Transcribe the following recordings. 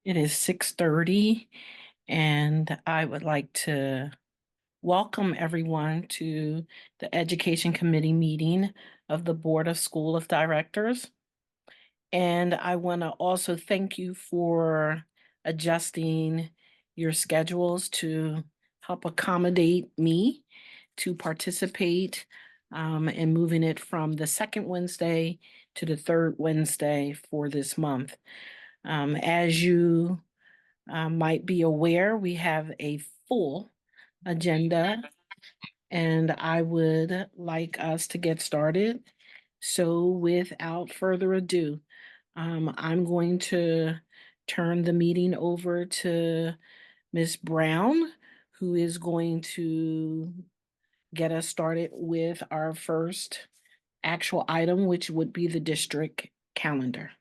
It is 6:30, and I would like to welcome everyone to the Education Committee meeting of the Board of School of Directors. And I want to also thank you for adjusting your schedules to help accommodate me to participate and moving it from the second Wednesday to the third Wednesday for this month. As you might be aware, we have a full agenda, and I would like us to get started. So without further ado, I'm going to turn the meeting over to Ms. Brown, who is going to get us started with our first actual item, which would be the district calendar.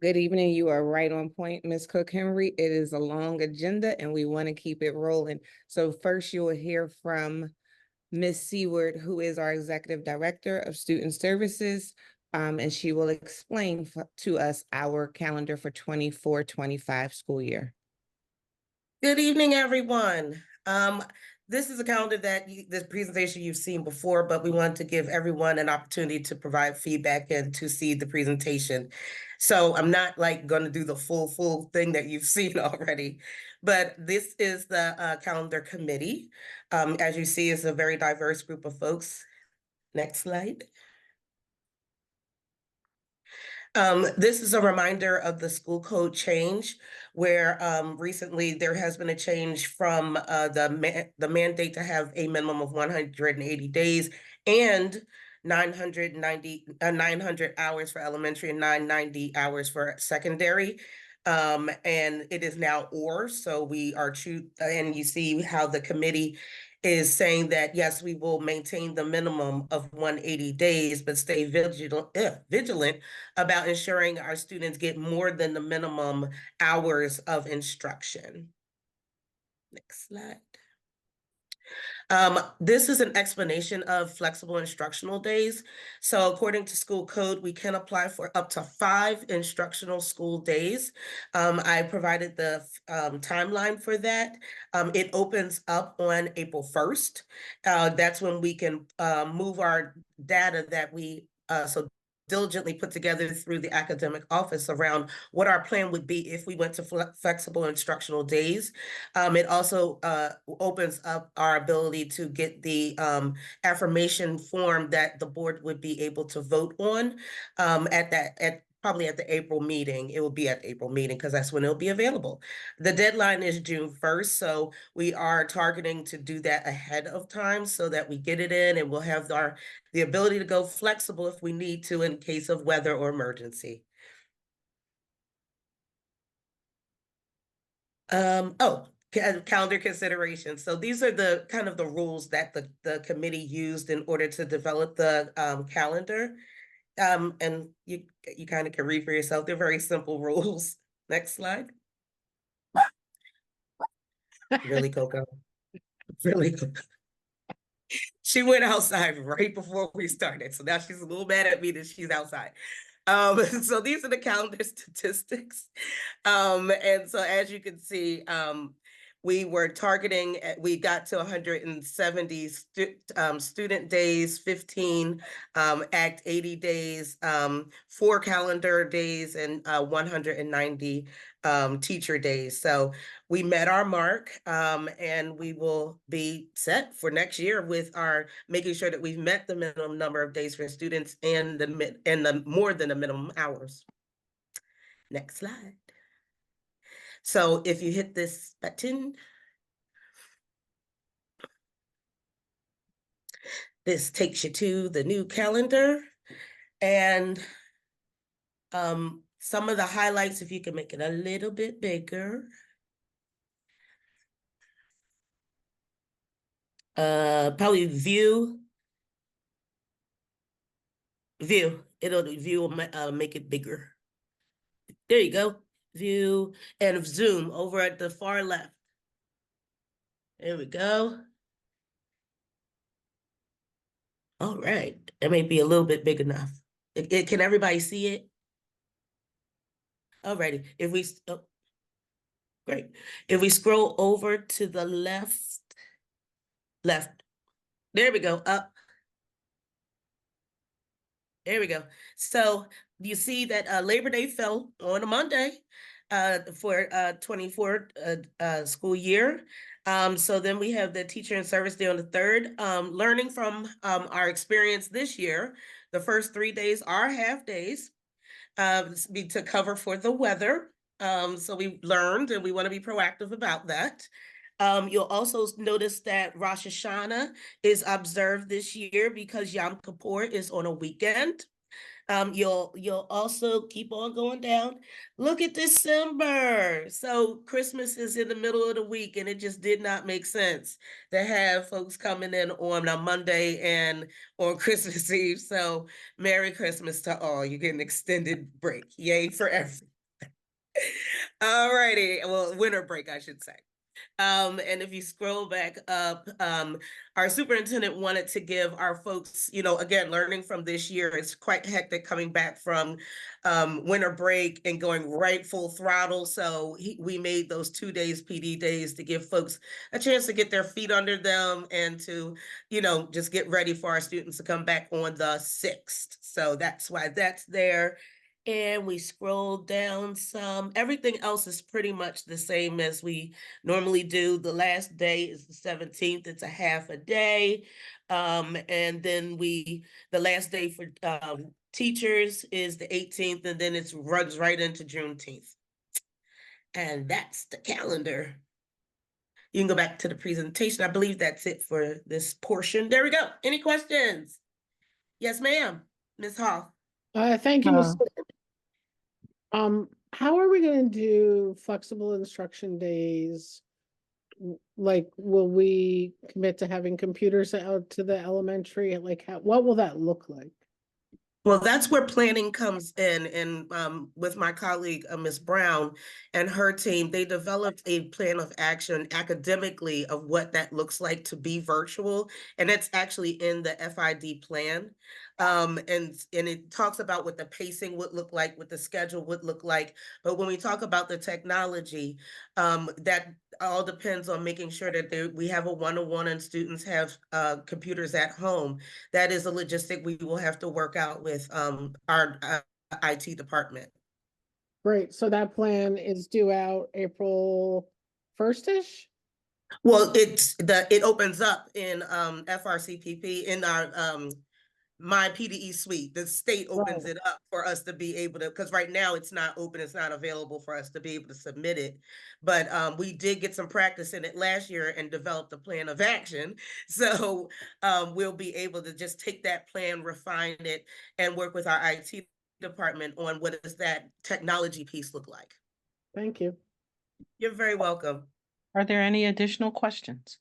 Good evening. You are right on point, Ms. Cook Henry. It is a long agenda and we want to keep it rolling. So first you will hear from Ms. Seward, who is our Executive Director of Student Services, and she will explain to us our calendar for 24-25 school year. Good evening, everyone. This is a calendar that this presentation you've seen before, but we want to give everyone an opportunity to provide feedback and to see the presentation. So I'm not like going to do the full thing that you've seen already, but this is the calendar committee. As you see, it's a very diverse group of folks. Next slide. This is a reminder of the school code change where recently there has been a change from the mandate to have a minimum of 180 days and 900 hours for elementary and 990 hours for secondary. And it is now or, so we are and you see how the committee is saying that, yes, we will maintain the minimum of 180 days, but stay vigilant about ensuring our students get more than the minimum hours of instruction. Next slide. This is an explanation of flexible instructional days. So according to school code, we can apply for up to 5 instructional school days. I provided the timeline for that. It opens up on April 1st. That's when we can move our data that we diligently put together through the academic office around what our plan would be if we went to flexible instructional days. It also opens up our ability to get the affirmation form that the board would be able to vote on probably at the April meeting. It will be at the April meeting because that's when it'll be available. The deadline is June 1st, so we are targeting to do that ahead of time so that we get it in and we'll have the ability to go flexible if we need to in case of weather or emergency. Calendar considerations. So these are the kind of the rules that the committee used in order to develop the calendar. And you kind of can read for yourself. They're very simple rules. Next slide. Really, Coco? Really? She went outside right before we started. So now she's a little mad at me that she's outside. So these are the calendar statistics. And so as you can see, we were targeting, we got to 170 student days, 15 ACT 80 days, 4 calendar days, and 190 teacher days. So we met our mark, and we will be set for next year with our making sure that we've met the minimum number of days for students and the more than the minimum hours. Next slide. So if you hit this button, this takes you to the new calendar. And some of the highlights, if you can make it a little bit bigger. Probably view. It'll view, make it bigger. There you go. View and zoom over at the far left. There we go. All right. It may be a little bit big enough. Can everybody see it? Alrighty, great. If we scroll over to the left, there we go, up. There we go. So you see that Labor Day fell on a Monday for 24 school year. So then we have the Teacher in Service Day on the 3rd. Learning from our experience this year, the first 3 days are half days to cover for the weather. So we learned and we want to be proactive about that. You'll also notice that Rosh Hashanah is observed this year because Yom Kippur is on a weekend. You'll also keep on going down. Look at December. So Christmas is in the middle of the week, and it just did not make sense to have folks coming in on a Monday and on Christmas Eve. So Merry Christmas to all. You get an extended break. Yay for everyone. All righty. Well, winter break, I should say. And if you scroll back up, our superintendent wanted to give our folks, again, learning from this year, it's quite hectic coming back from winter break and going right full throttle. So we made those 2 days PD days to give folks a chance to get their feet under them and to, just get ready for our students to come back on the 6th. So that's why that's there. And we scroll down some. Everything else is pretty much the same as we normally do. The last day is the 17th. It's a half a day. And then the last day for teachers is the 18th, and then it runs right into Juneteenth. And that's the calendar. You can go back to the presentation. I believe that's it for this portion. There we go. Any questions? Yes, ma'am. Ms. Hall. Thank you, Ms. How are we gonna do flexible instruction days? Like, will we commit to having computers out to the elementary? Like, what will that look like? Well, that's where planning comes in, and with my colleague, Ms. Brown, and her team, they developed a plan of action academically of what that looks like to be virtual, and that's actually in the FID plan. And it talks about what the pacing would look like, what the schedule would look like. But when we talk about the technology, that all depends on making sure that we have a one-on-one and students have computers at home. That is a logistic we will have to work out with our IT department. Great, so that plan is due out April 1st-ish? Well, it opens up in FRCPP in our My PDE suite. The state opens Right. it up for us to be able to, because right now it's not open, it's not available for us to be able to submit it. But we did get some practice in it last year and developed a plan of action. So we'll be able to just take that plan, refine it, and work with our IT department on what does that technology piece look like. Thank you. You're very welcome. Are there any additional questions?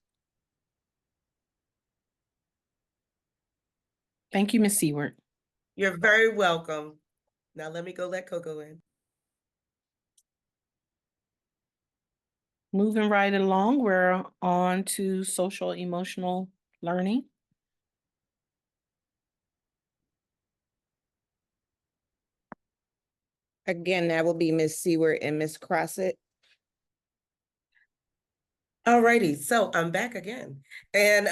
Thank you, Ms. Seward. You're very welcome. Now let me go let Coco in. Moving right along, we're on to social emotional learning. Again, that will be Ms. Seward and Ms. Crossett. Alrighty, so I'm back again. And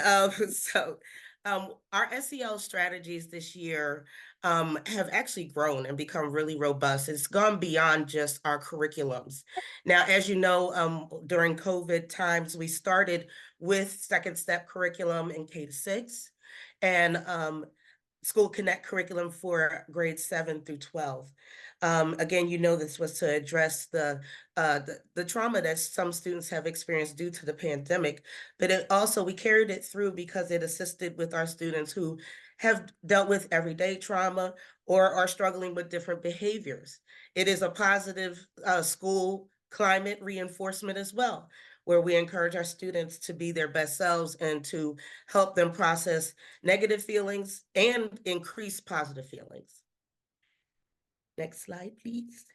our SEL strategies this year have actually grown and become really robust. It's gone beyond just our curriculums. Now, as you know, during COVID times, we started with Second Step curriculum in K-6 and School Connect curriculum for grades 7 through 12. Again, this was to address the trauma that some students have experienced due to the pandemic, but we carried it through because it assisted with our students who have dealt with everyday trauma or are struggling with different behaviors. It is a positive school climate reinforcement as well, where we encourage our students to be their best selves and to help them process negative feelings and increase positive feelings. Next slide, please.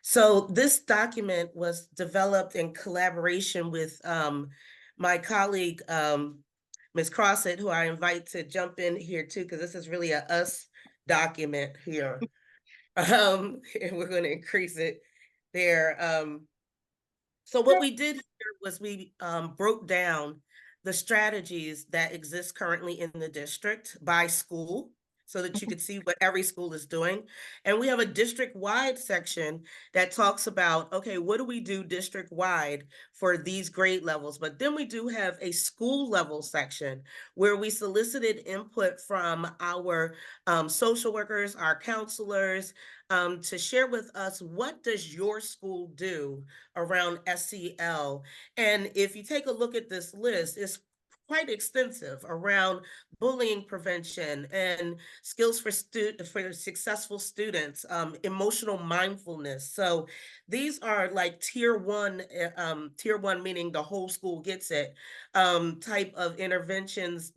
So this document was developed in collaboration with my colleague, Ms. Crossett, who I invite to jump in here too, because this is really a us document here. And we're going to increase it there. So what we did here was we broke down the strategies that exist currently in the district by school so that you could see what every school is doing. And we have a district-wide section that talks about, okay, what do we do district-wide for these grade levels? But then we do have a school level section where we solicited input from our social workers, our counselors, to share with us, what does your school do around SEL? And if you take a look at this list, it's quite extensive around bullying prevention and skills for successful students, emotional mindfulness. So these are like tier one meaning the whole school gets it, type of interventions,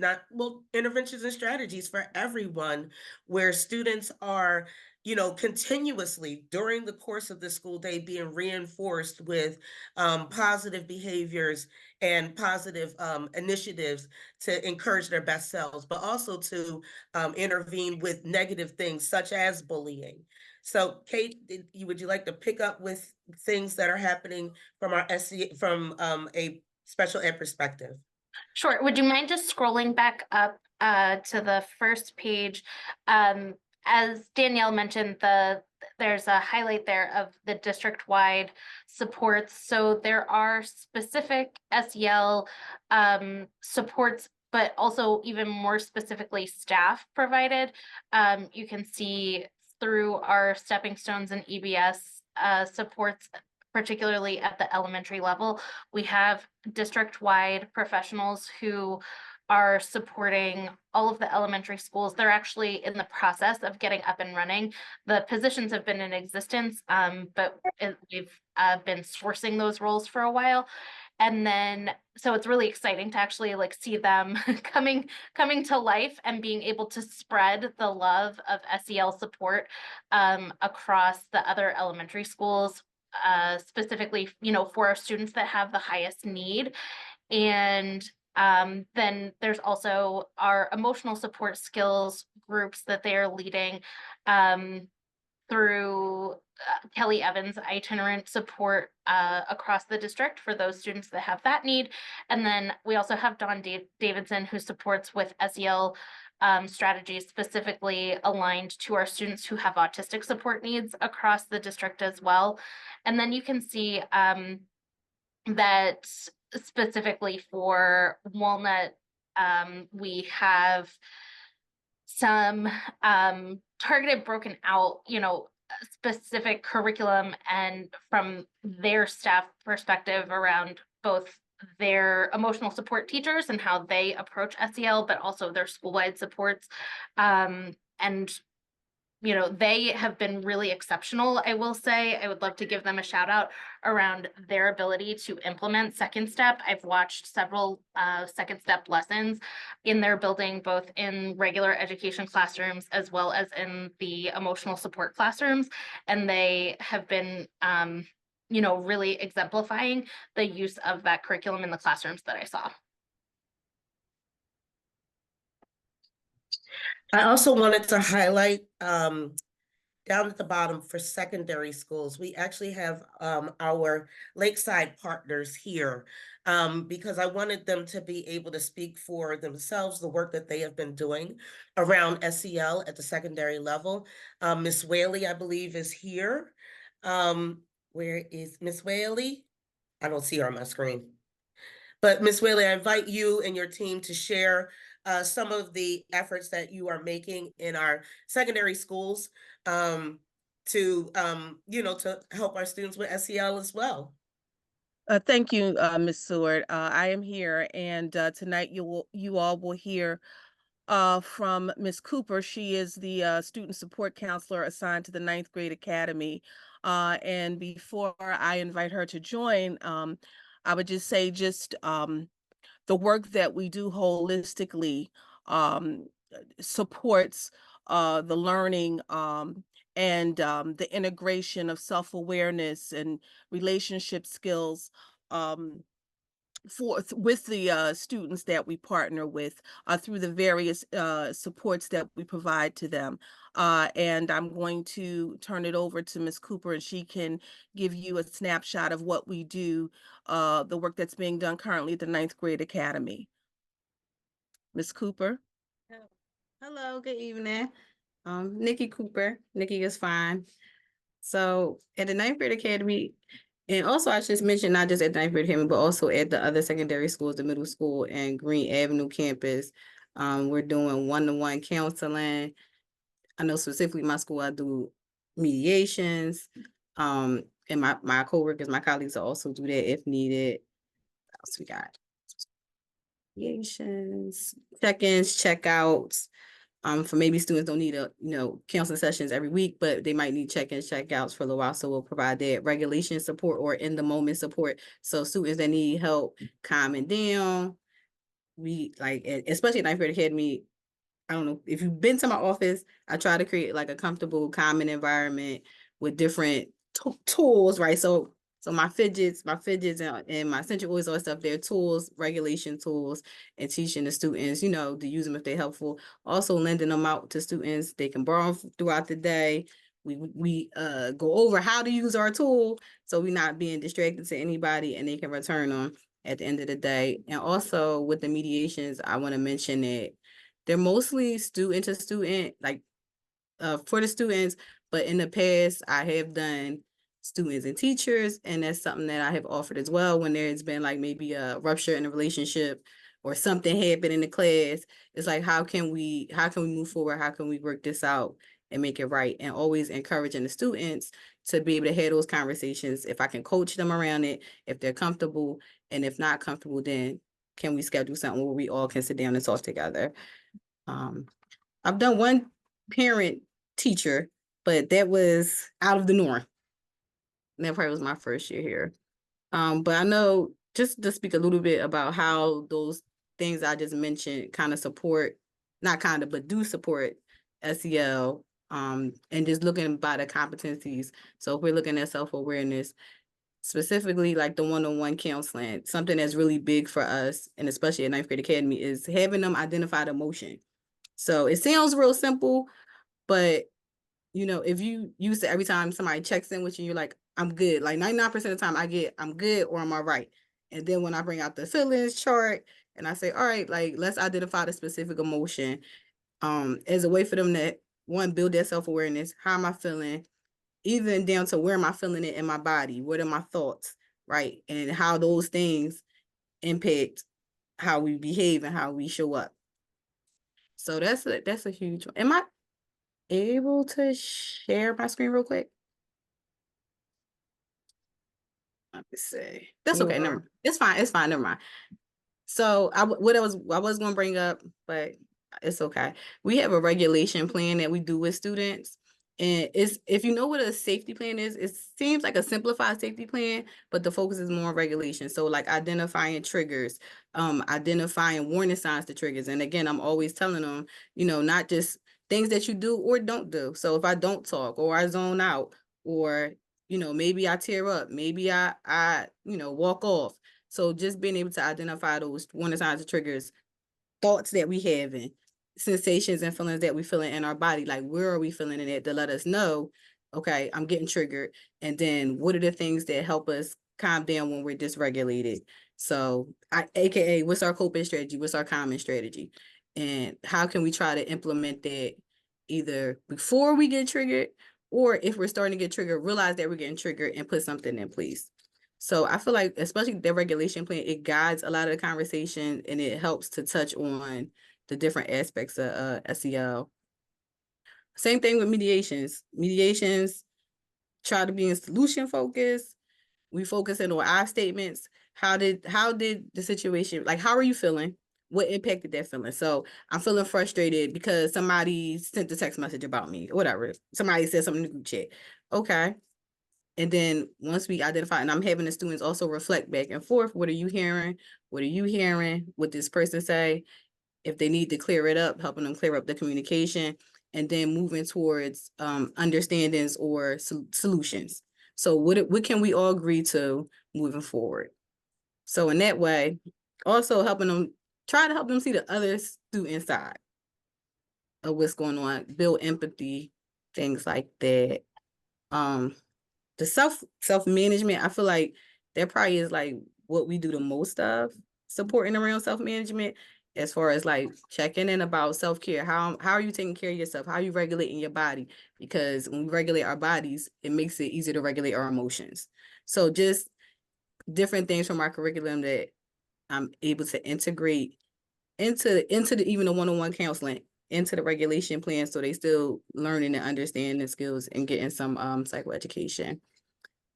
interventions and strategies for everyone, where students are, continuously during the course of the school day being reinforced with positive behaviors and positive initiatives to encourage their best selves, but also to intervene with negative things such as bullying. So, Kate, would you like to pick up with things that are happening from our from a special ed perspective? Sure. Would you mind just scrolling back up to the first page? As Danielle mentioned, there's a highlight there of the district-wide supports. So there are specific SEL supports, but also even more specifically staff provided. You can see through our Stepping Stones and EBS supports, particularly at the elementary level, we have district-wide professionals who are supporting all of the elementary schools. They're actually in the process of getting up and running. The positions have been in existence, but we've been sourcing those roles for a while. And then, so it's really exciting to actually see them coming to life and being able to spread the love of SEL support across the other elementary schools, specifically, for our students that have the highest need. And then there's also our emotional support skills groups that they are leading through Kelly Evans itinerant support across the district for those students that have that need. And then we also have Dawn Davidson, who supports with SEL strategies specifically aligned to our students who have autistic support needs across the district as well. And then you can see that specifically for Walnut, we have some targeted, broken out, specific curriculum and from their staff perspective around both their emotional support teachers and how they approach SEL, but also their school-wide supports. And they have been really exceptional, I will say. I would love to give them a shout out around their ability to implement Second Step. I've watched several Second Step lessons in their building, both in regular education classrooms as well as in the emotional support classrooms. And they have been, really exemplifying the use of that curriculum in the classrooms that I saw. I also wanted to highlight down at the bottom for secondary schools, we actually have our Lakeside partners here because I wanted them to be able to speak for themselves, the work that they have been doing around SEL at the secondary level. Miss Whaley, I believe, is here. Where is Miss Whaley? I don't see her on my screen. But Miss Whaley, I invite you and your team to share some of the efforts that you are making in our secondary schools to help our students with SEL as well. Thank you, Ms. Seward. I am here, and tonight you all will hear from Ms. Cooper. She is the student support counselor assigned to the 9th grade academy. And before I invite her to join, I would just say the work that we do holistically supports the learning and the integration of self-awareness and relationship skills with the students that we partner with through the various supports that we provide to them. And I'm going to turn it over to Ms. Cooper, and she can give you a snapshot of what we do, the work that's being done currently at the 9th Grade Academy. Ms. Cooper? Hello, good evening. Nikki Cooper. Nikki is fine. So at the 9th Grade Academy, and also I should mention not just at the 9th Grade Academy, but also at the other secondary schools, the middle school and Green Avenue campus. We're doing one-to-one counseling. I know specifically my school, I do mediations. And my coworkers, my colleagues will also do that if needed. What else we got? Mediations, check-ins, check-outs. For maybe students don't need counseling sessions every week, but they might need check-ins, check-outs for a little while. So we'll provide that regulation support or in the moment support. So students that need help calming down, we especially at 9th Grade Academy, I don't know if you've been to my office, I try to create like a comfortable, calming environment with different tools, right? So my fidgets and my essential oils, all that stuff, they're tools, regulation tools, and teaching the students, to use them if they're helpful. Also lending them out to students. They can borrow them throughout the day. We go over how to use our tool, so we're not being distracted to anybody, and they can return them at the end of the day. And also with the mediations, I want to mention that they're mostly student to student, for the students, but in the past, I have done students and teachers, and that's something that I have offered as well when there's been maybe a rupture in a relationship or something happened in the class. It's like, how can we move forward? How can we work this out and make it right? And always encouraging the students to be able to have those conversations. If I can coach them around it, if they're comfortable, and if not comfortable, then can we schedule something where we all can sit down and talk together? I've done one parent teacher, but that was out of the norm. And that probably was my first year here. But I know, just to speak a little bit about how those things I just mentioned kind of support, not kind of, but do support SEL, and just looking by the competencies. So if we're looking at self-awareness, specifically like the one-on-one counseling, something that's really big for us, and especially at 9th Grade Academy, is having them identify the emotion. So it sounds real simple, but if you use it every time somebody checks in with you, you're like, I'm good. Like 99% of the time I get, I'm good or I'm all right. And then when I bring out the feelings chart and I say, all right, let's identify the specific emotion, as a way for them to, one, build their self-awareness. How am I feeling? Even down to where am I feeling it in my body? What are my thoughts, right? And how those things impact how we behave and how we show up. So that's a huge one. Am I able to share my screen real quick? Let me see. That's okay. Never mind. It's fine. Never mind. So I was going to bring up, but it's okay. We have a regulation plan that we do with students. And if you know what a safety plan is, it seems like a simplified safety plan, but the focus is more on regulation. So identifying triggers, identifying warning signs to triggers. And again, I'm always telling them, not just things that you do or don't do. So if I don't talk or I zone out, or, maybe I tear up, maybe I walk off. So just being able to identify those warning signs and triggers, thoughts that we have, and sensations and feelings that we feeling in our body, where are we feeling in it, to let us know, okay, I'm getting triggered. And then what are the things that help us calm down when we're dysregulated? So AKA, what's our coping strategy? What's our calming strategy? And how can we try to implement that either before we get triggered, or if we're starting to get triggered, realize that we're getting triggered and put something in place. So I feel like, especially the regulation plan, it guides a lot of the conversation, and it helps to touch on the different aspects of SEL. Same thing with mediations. Mediations try to be in solution focused. We focus in on our statements. How did the situation, how are you feeling? What impacted that feeling? So I'm feeling frustrated because somebody sent a text message about me, or whatever. Somebody said something in the group chat. Okay. And then once we identify, and I'm having the students also reflect back and forth, what are you hearing? What are you hearing? What this person say? If they need to clear it up, helping them clear up the communication, and then moving towards understandings or solutions. So what can we all agree to moving forward? So in that way, also helping them, try to help them see the other student side of what's going on, build empathy, things like that. The self-management, I feel like that probably is like what we do the most of, supporting around self-management, as far as like checking in about self-care. How are you taking care of yourself? How are you regulating your body? Because when we regulate our bodies, it makes it easier to regulate our emotions. So just different things from our curriculum that I'm able to integrate into even the one-on-one counseling, into the regulation plan, so they still learning and understanding skills and getting some psychoeducation.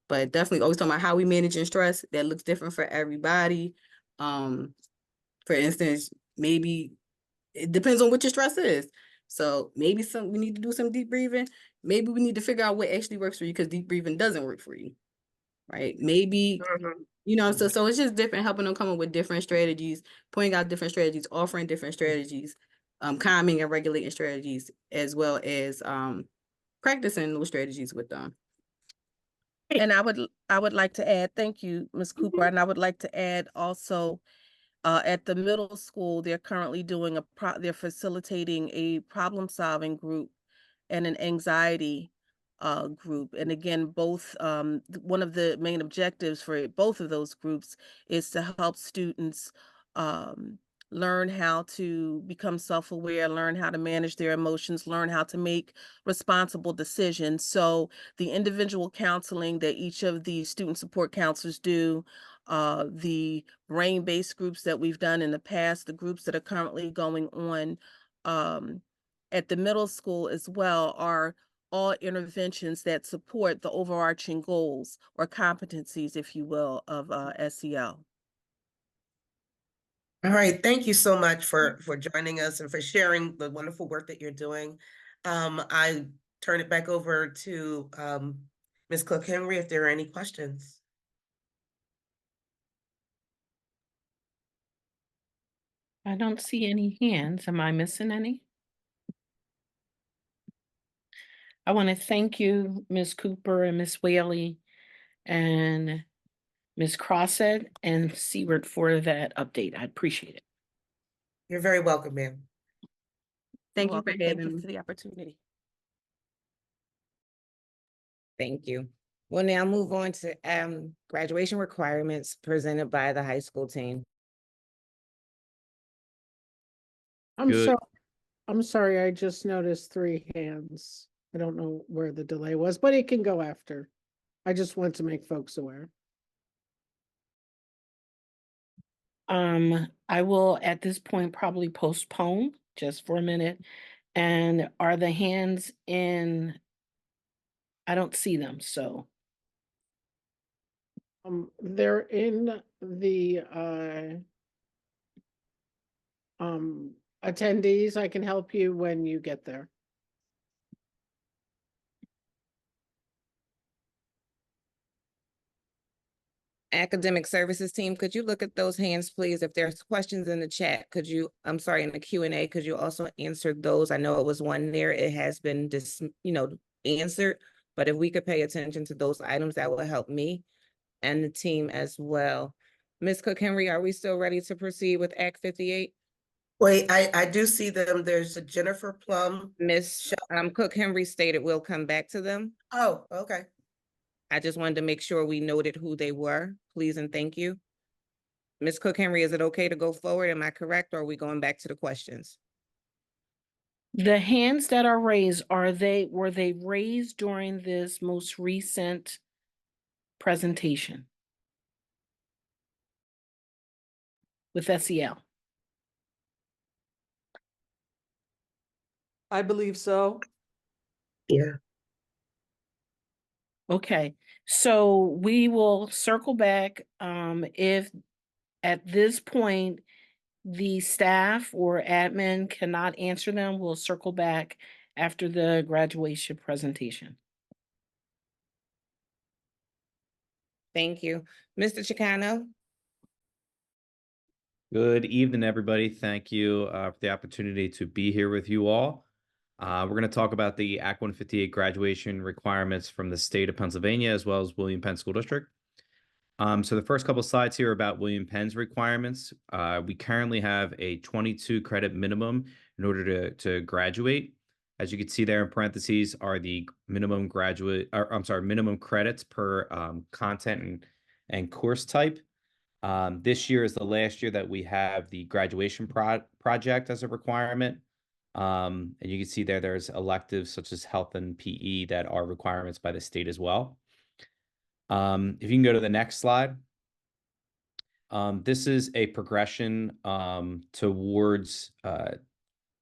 But definitely always talking about how we managing stress. That looks different for everybody. For instance, maybe it depends on what your stress is. So maybe we need to do some deep breathing. Maybe we need to figure out what actually works for you, because deep breathing doesn't work for you, right? Maybe, you know, so it's just different, helping them come up with different strategies, pointing out different strategies, offering different strategies, calming and regulating strategies, as well as practicing those strategies with them. And I would like to add, thank you, Ms. Cooper, and I would like to add also, at the middle school, they're currently doing they're facilitating a problem-solving group and an anxiety group. And again, both one of the main objectives for both of those groups is to help students learn how to become self-aware, learn how to manage their emotions, learn how to make responsible decisions. So the individual counseling that each of the student support counselors do, the brain-based groups that we've done in the past, the groups that are currently going on at the middle school as well, are all interventions that support the overarching goals or competencies, if you will, of SEL. All right, thank you so much for joining us and for sharing the wonderful work that you're doing. I turn it back over to Ms. Cook-Henry if there are any questions. I don't see any hands. Am I missing any? I want to thank you, Ms. Cooper and Ms. Whaley and Ms. Crossett and Seward for that update. I appreciate it. You're very welcome, ma'am. Thank You're you for welcome. Thank you having for me. the opportunity. Thank you. We'll now move on to graduation requirements presented by the high school team. I'm sorry, I just noticed 3 hands. I don't know where the delay was, but it can go after. I just want to make folks aware. I will at this point probably postpone just for a minute. And are the hands in? I don't see them, so. They're in the attendees. I can help you when you get there. Academic services team, could you look at those hands, please? If there's questions in the chat, I'm sorry, in the Q&A, could you also answer those? I know it was one there. It has been answered, but if we could pay attention to those items, that will help me and the team as well. Ms. Cook-Henry, are we still ready to proceed with Act 58? Wait, I do see them. There's a Jennifer Plum. Ms. Cook-Henry stated we'll come back to them. Oh, okay. I just wanted to make sure we noted who they were, please and thank you. Ms. Cook-Henry, is it okay to go forward? Am I correct, or are we going back to the questions? The hands that are raised, were they raised during this most recent presentation with SEL? I believe so. Yeah. Okay, so we will circle back if at this point the staff or admin cannot answer them, we'll circle back after the graduation presentation. Thank you. Mr. Chicano? Good evening, everybody. Thank you for the opportunity to be here with you all. We're going to talk about the Act 158 graduation requirements from the state of Pennsylvania, as well as William Penn School District. So the first couple slides here are about William Penn's requirements. We currently have a 22 credit minimum in order to graduate. As you can see there in parentheses are the minimum minimum credits per content and course type. This year is the last year that we have the graduation project as a requirement. And you can see there's electives such as health and PE that are requirements by the state as well. If you can go to the next slide. This is a progression towards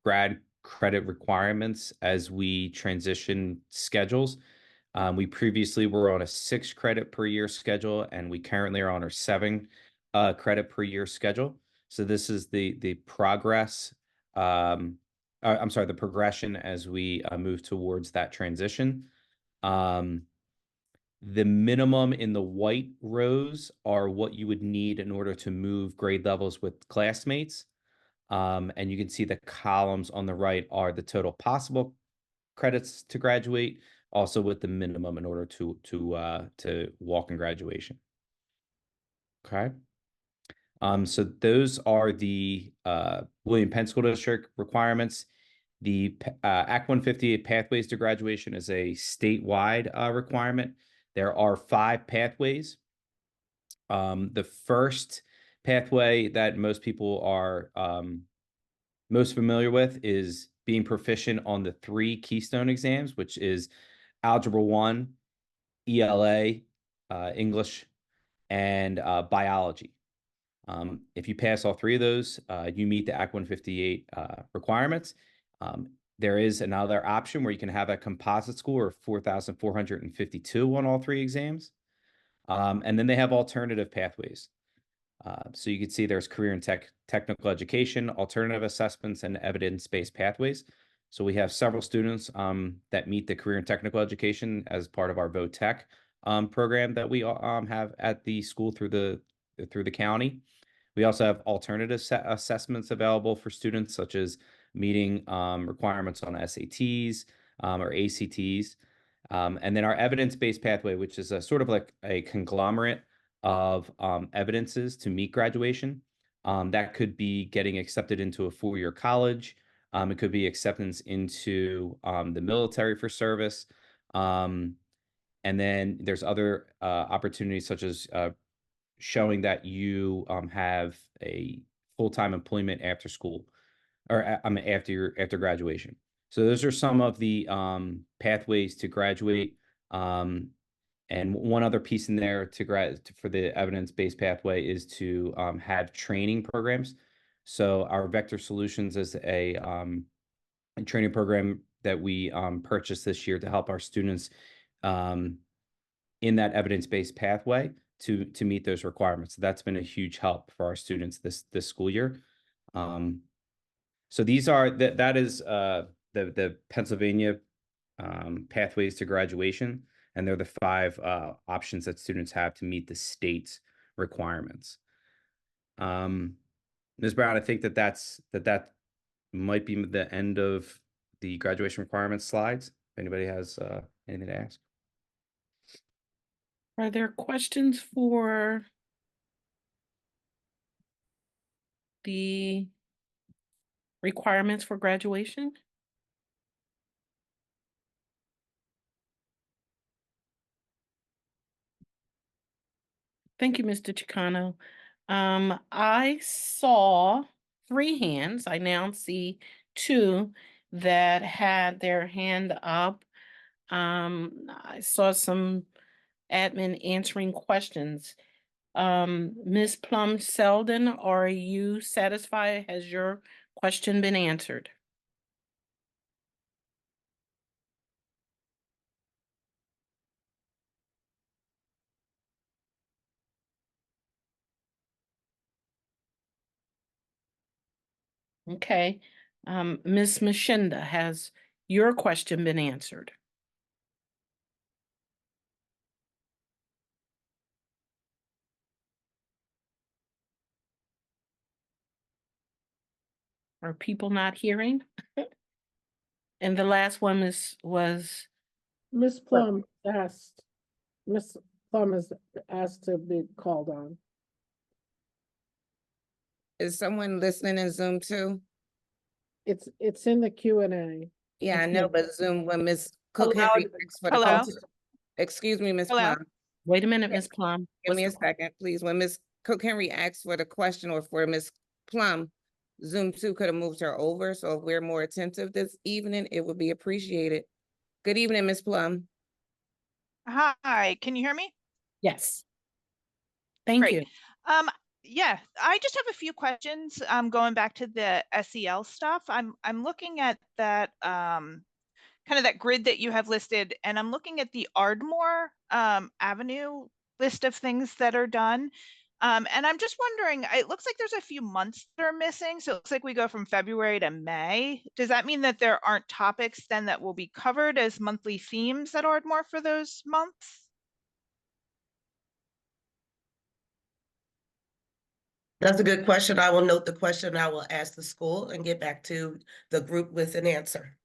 grad credit requirements as we transition schedules. We previously were on a 6 credit per year schedule, and we currently are on our 7 credit per year schedule. So this is the progress. I'm sorry, the progression as we move towards that transition. The minimum in the white rows are what you would need in order to move grade levels with classmates. And you can see the columns on the right are the total possible credits to graduate, also with the minimum in order to walk in graduation. Okay. So those are the William Penn School District requirements. The Act 158 Pathways to Graduation is a statewide requirement. There are 5 pathways. The first pathway that most people are most familiar with is being proficient on the 3 Keystone exams, which is Algebra 1, ELA, English, and biology. If you pass all 3 of those, you meet the Act 158 requirements. There is another option where you can have a composite score of 4,452 on all 3 exams. And then they have alternative pathways. So you can see there's career and technical education, alternative assessments, and evidence-based pathways. So we have several students that meet the career and technical education as part of our VOTech program that we have at the school through the county. We also have alternative assessments available for students, such as meeting requirements on SATs or ACTs. And then our evidence-based pathway, which is a sort of like a conglomerate of evidences to meet graduation. That could be getting accepted into a 4-year college. It could be acceptance into the military for service. And then there's other opportunities such as showing that you have a full-time employment after school or after graduation. So those are some of the pathways to graduate. And one other piece in there for the evidence-based pathway is to have training programs. So our Vector Solutions is a training program that we purchased this year to help our students in that evidence-based pathway to meet those requirements. So that's been a huge help for our students this school year. So these are that is the Pennsylvania pathways to graduation, and they're the 5 options that students have to meet the state's requirements. Ms. Brown, I think that might be the end of the graduation requirements slides. If anybody has anything to ask. Are there questions for the requirements for graduation? Thank you, Mr. Chicano. I saw 3 hands. I now see 2 that had their hand up. I saw some admin answering questions. Ms. Plum Selden, are you satisfied? Has your question been answered? Okay. Ms. Mashinda, has your question been answered? Are people not hearing? And the last one was Miss Plum asked, Miss Plum is asked to be called on. Is someone listening in Zoom too? It's in the Q&A. Yeah, I It's know, not- but Zoom, when Ms. Cook Hello? Henry asks for the Hello? question. Excuse me, Ms. Hello? Plum. Wait a minute, Yeah. Ms. Plum. Give What's me a the que- second, please. When Ms. Cook Henry asks for the question or for Ms. Plum, Zoom 2 could have moved her over. So if we're more attentive this evening, it would be appreciated. Good evening, Ms. Plum. Hi, can you hear me? Yes. Thank Great. you. Yeah, I just have a few questions. Going back to the SEL stuff. I'm looking at that kind of that grid that you have listed, and I'm looking at the Ardmore Avenue list of things that are done. And I'm just wondering, it looks like there's a few months that are missing. So it looks like we go from February to May. Does that mean that there aren't topics then that will be covered as monthly themes at Ardmore for those months? That's a good question. I will note the question. I will ask the school and get back to the group with an answer.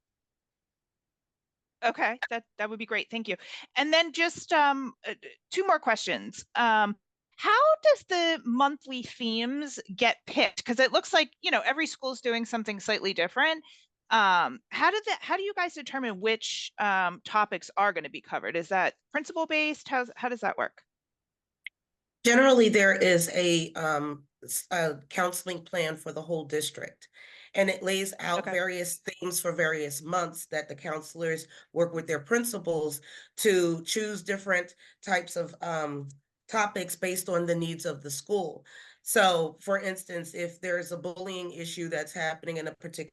Okay, that would be great. Thank you. And then just two more questions. How does the monthly themes get picked? Because it looks like, you know, every school is doing something slightly different. How do you guys determine which topics are going to be covered? Is that principal based? How does that work? Generally, there is a counseling plan for the whole district. And it lays out Okay. various themes for various months that the counselors work with their principals to choose different types of topics based on the needs of the school. So for instance, if there's a bullying issue that's happening in a particular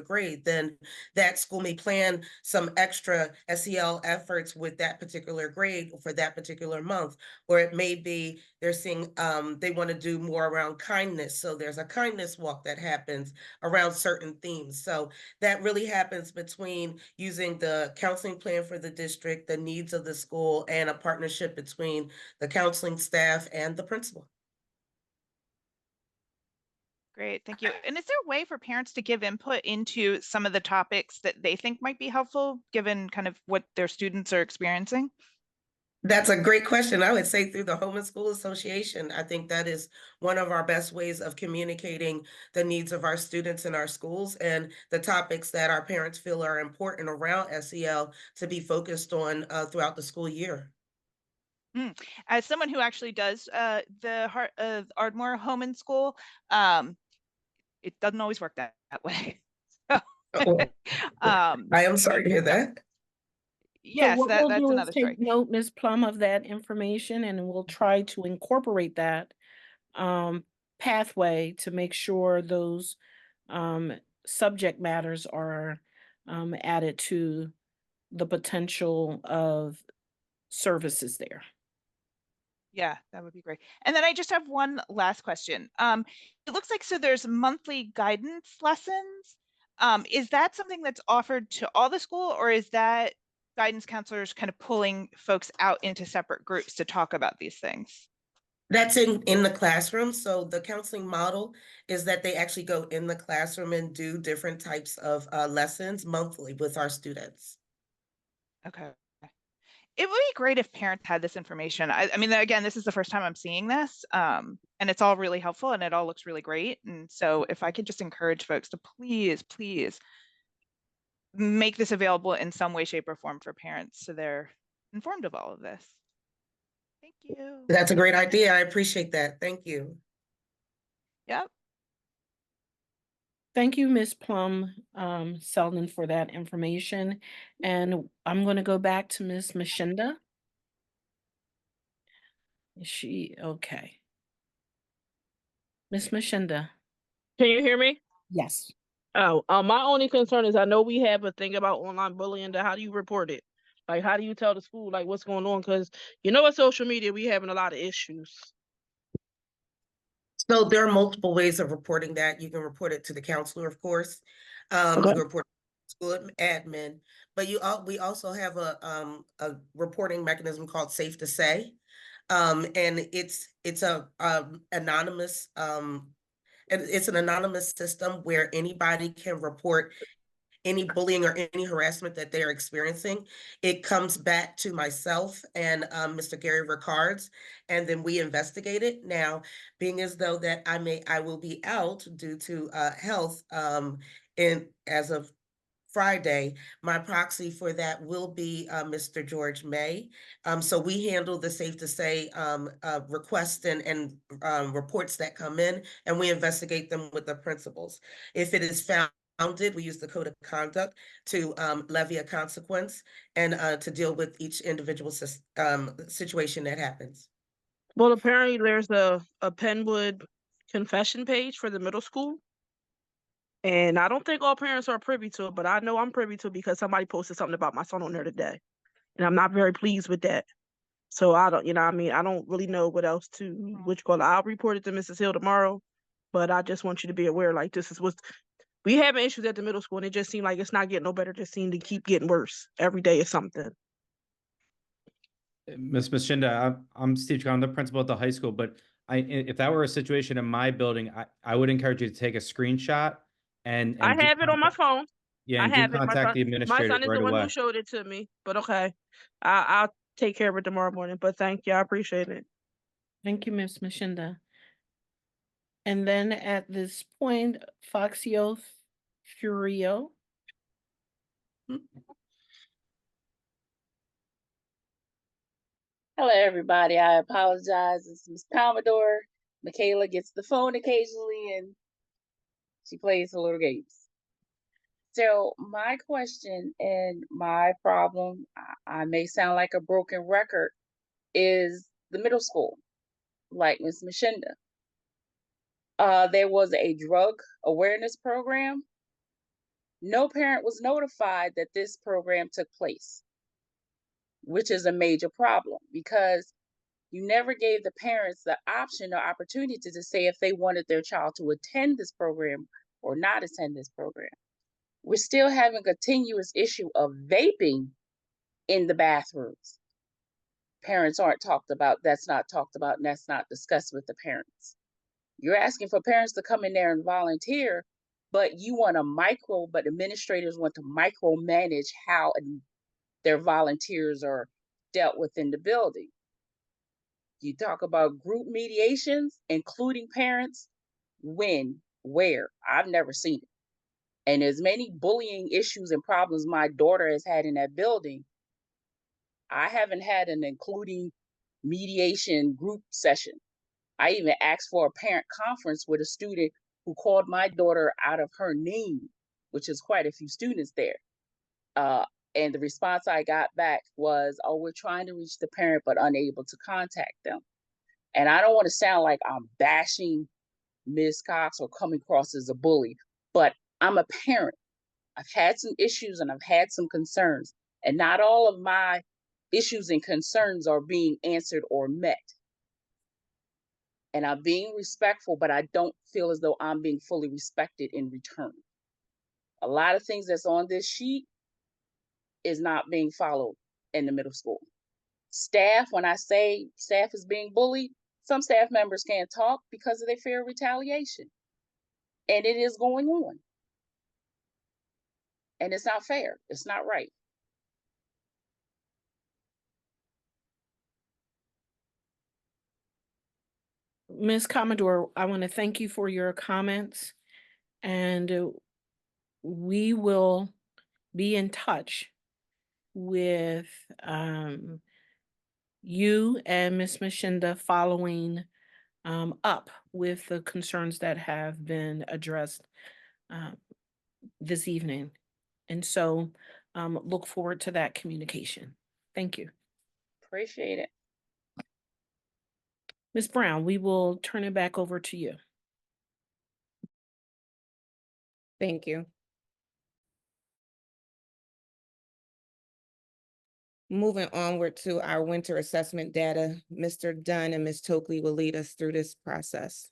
grade, then that school may plan some extra SEL efforts with that particular grade for that particular month. Or it may be they're seeing they want to do more around kindness. So there's a kindness walk that happens around certain themes. So that really happens between using the counseling plan for the district, the needs of the school, and a partnership between the counseling staff and the principal. Great, thank you. And is there a way for parents to give input into some of the topics that they think might be helpful, given kind of what their students are experiencing? That's a great question. I would say through the Home and School Association. I think that is one of our best ways of communicating the needs of our students in our schools and the topics that our parents feel are important around SEL to be focused on throughout the school year. As someone who actually does the Ardmore Home and School, it doesn't always work that way. So, Oh, um, I am sorry to hear that. So yes, what we'll that's do is another story. take note, Ms. Plum, of that information, and we'll try to incorporate that pathway to make sure those subject matters are added to the potential of services there. Yeah, that would be great. And then I just have one last question. It looks like so there's monthly guidance lessons. Is that something that's offered to all the school, or is that guidance counselors kind of pulling folks out into separate groups to talk about these things? That's in the classroom. So the counseling model is that they actually go in the classroom and do different types of lessons monthly with our students. Okay. It would be great if parents had this information. I mean, again, this is the first time I'm seeing this, and it's all really helpful and it all looks really great. And so if I could just encourage folks to please make this available in some way, shape, or form for parents so they're informed of all of this. Thank you. That's a great idea. I appreciate that. Thank you. Yep. Thank you, Ms. Plum Selden, for that information. And I'm going to go back to Ms. Mashinda. Is she okay? Ms. Mashinda. Can you hear me? Yes. Oh, my only concern is I know we have a thing about online bullying. How do you report it? Like, how do you tell the school like what's going on? Because you know, with social media, we having a lot of issues. So there are multiple ways of reporting that. You can report it to the counselor, of course. You Okay. can report to school admin, but we also have a reporting mechanism called Safe to Say. And it's a anonymous and it's an anonymous system where anybody can report any bullying or any harassment that they're experiencing, it comes back to myself and Mr. Gary Ricards, and then we investigate it. Now, being as though that I will be out due to health as of Friday, my proxy for that will be Mr. George May. So we handle the safe to say requests and reports that come in, and we investigate them with the principals. If it is founded, we use the code of conduct to levy a consequence and to deal with each individual situation that happens. Well, apparently there's a Penwood confession page for the middle school. And I don't think all parents are privy to it, but I know I'm privy to it because somebody posted something about my son on there today. And I'm not very pleased with that. So I don't, I don't really know what else I'll report it to Mrs. Hill tomorrow. But I just want you to be aware, like, this is we having issues at the middle school, and it just seemed like it's not getting no better. It just seemed to keep getting worse. Every day is something. Ms. Shinda, I'm Steve Chacon, I'm the principal at the high school, but if that were a situation in my building, I would encourage you to take a screenshot and I do have it on my phone. Yeah, I and do have it. contact the My administrator son is right the one away. who showed it to me. But okay, I'll take care of it tomorrow morning. But thank you, I appreciate it. Thank you, Ms. Mashinda. And then at this point, Foxio Furio. Hello, everybody. I apologize. It's Ms. Commodore. Michaela gets the phone occasionally and she plays her little games. So my question and my problem, I may sound like a broken record, is the middle school, like Ms. Mashinda. There was a drug awareness program. No parent was notified that this program took place, which is a major problem because you never gave the parents the option or opportunity to say if they wanted their child to attend this program or not attend this program. We're still having a continuous issue of vaping in the bathrooms. Parents aren't talked about, that's not talked about, and that's not discussed with the parents. You're asking for parents to come in there and volunteer, but but administrators want to micromanage how their volunteers are dealt with in the building. You talk about group mediations, including parents. When? Where? I've never seen it. And as many bullying issues and problems my daughter has had in that building, I haven't had an including mediation group session. I even asked for a parent conference with a student who called my daughter out of her name, which is quite a few students there. And the response I got back was, oh, we're trying to reach the parent, but unable to contact them. And I don't want to sound like I'm bashing Ms. Cox or coming across as a bully, but I'm a parent. I've had some issues and I've had some concerns, and not all of my issues and concerns are being answered or met. And I'm being respectful, but I don't feel as though I'm being fully respected in return. A lot of things that's on this sheet is not being followed in the middle school. Staff, when I say staff is being bullied, some staff members can't talk because of their fear of retaliation. And it is going on. And it's not fair. It's not right. Ms. Commodore, I want to thank you for your comments, and we will be in touch with you and Ms. Mashinda following up with the concerns that have been addressed this evening. And so look forward to that communication. Thank you. Appreciate it. Ms. Brown, we will turn it back over to you. Thank you. Moving onward to our winter assessment data, Mr. Dunn and Ms. Tokley will lead us through this process.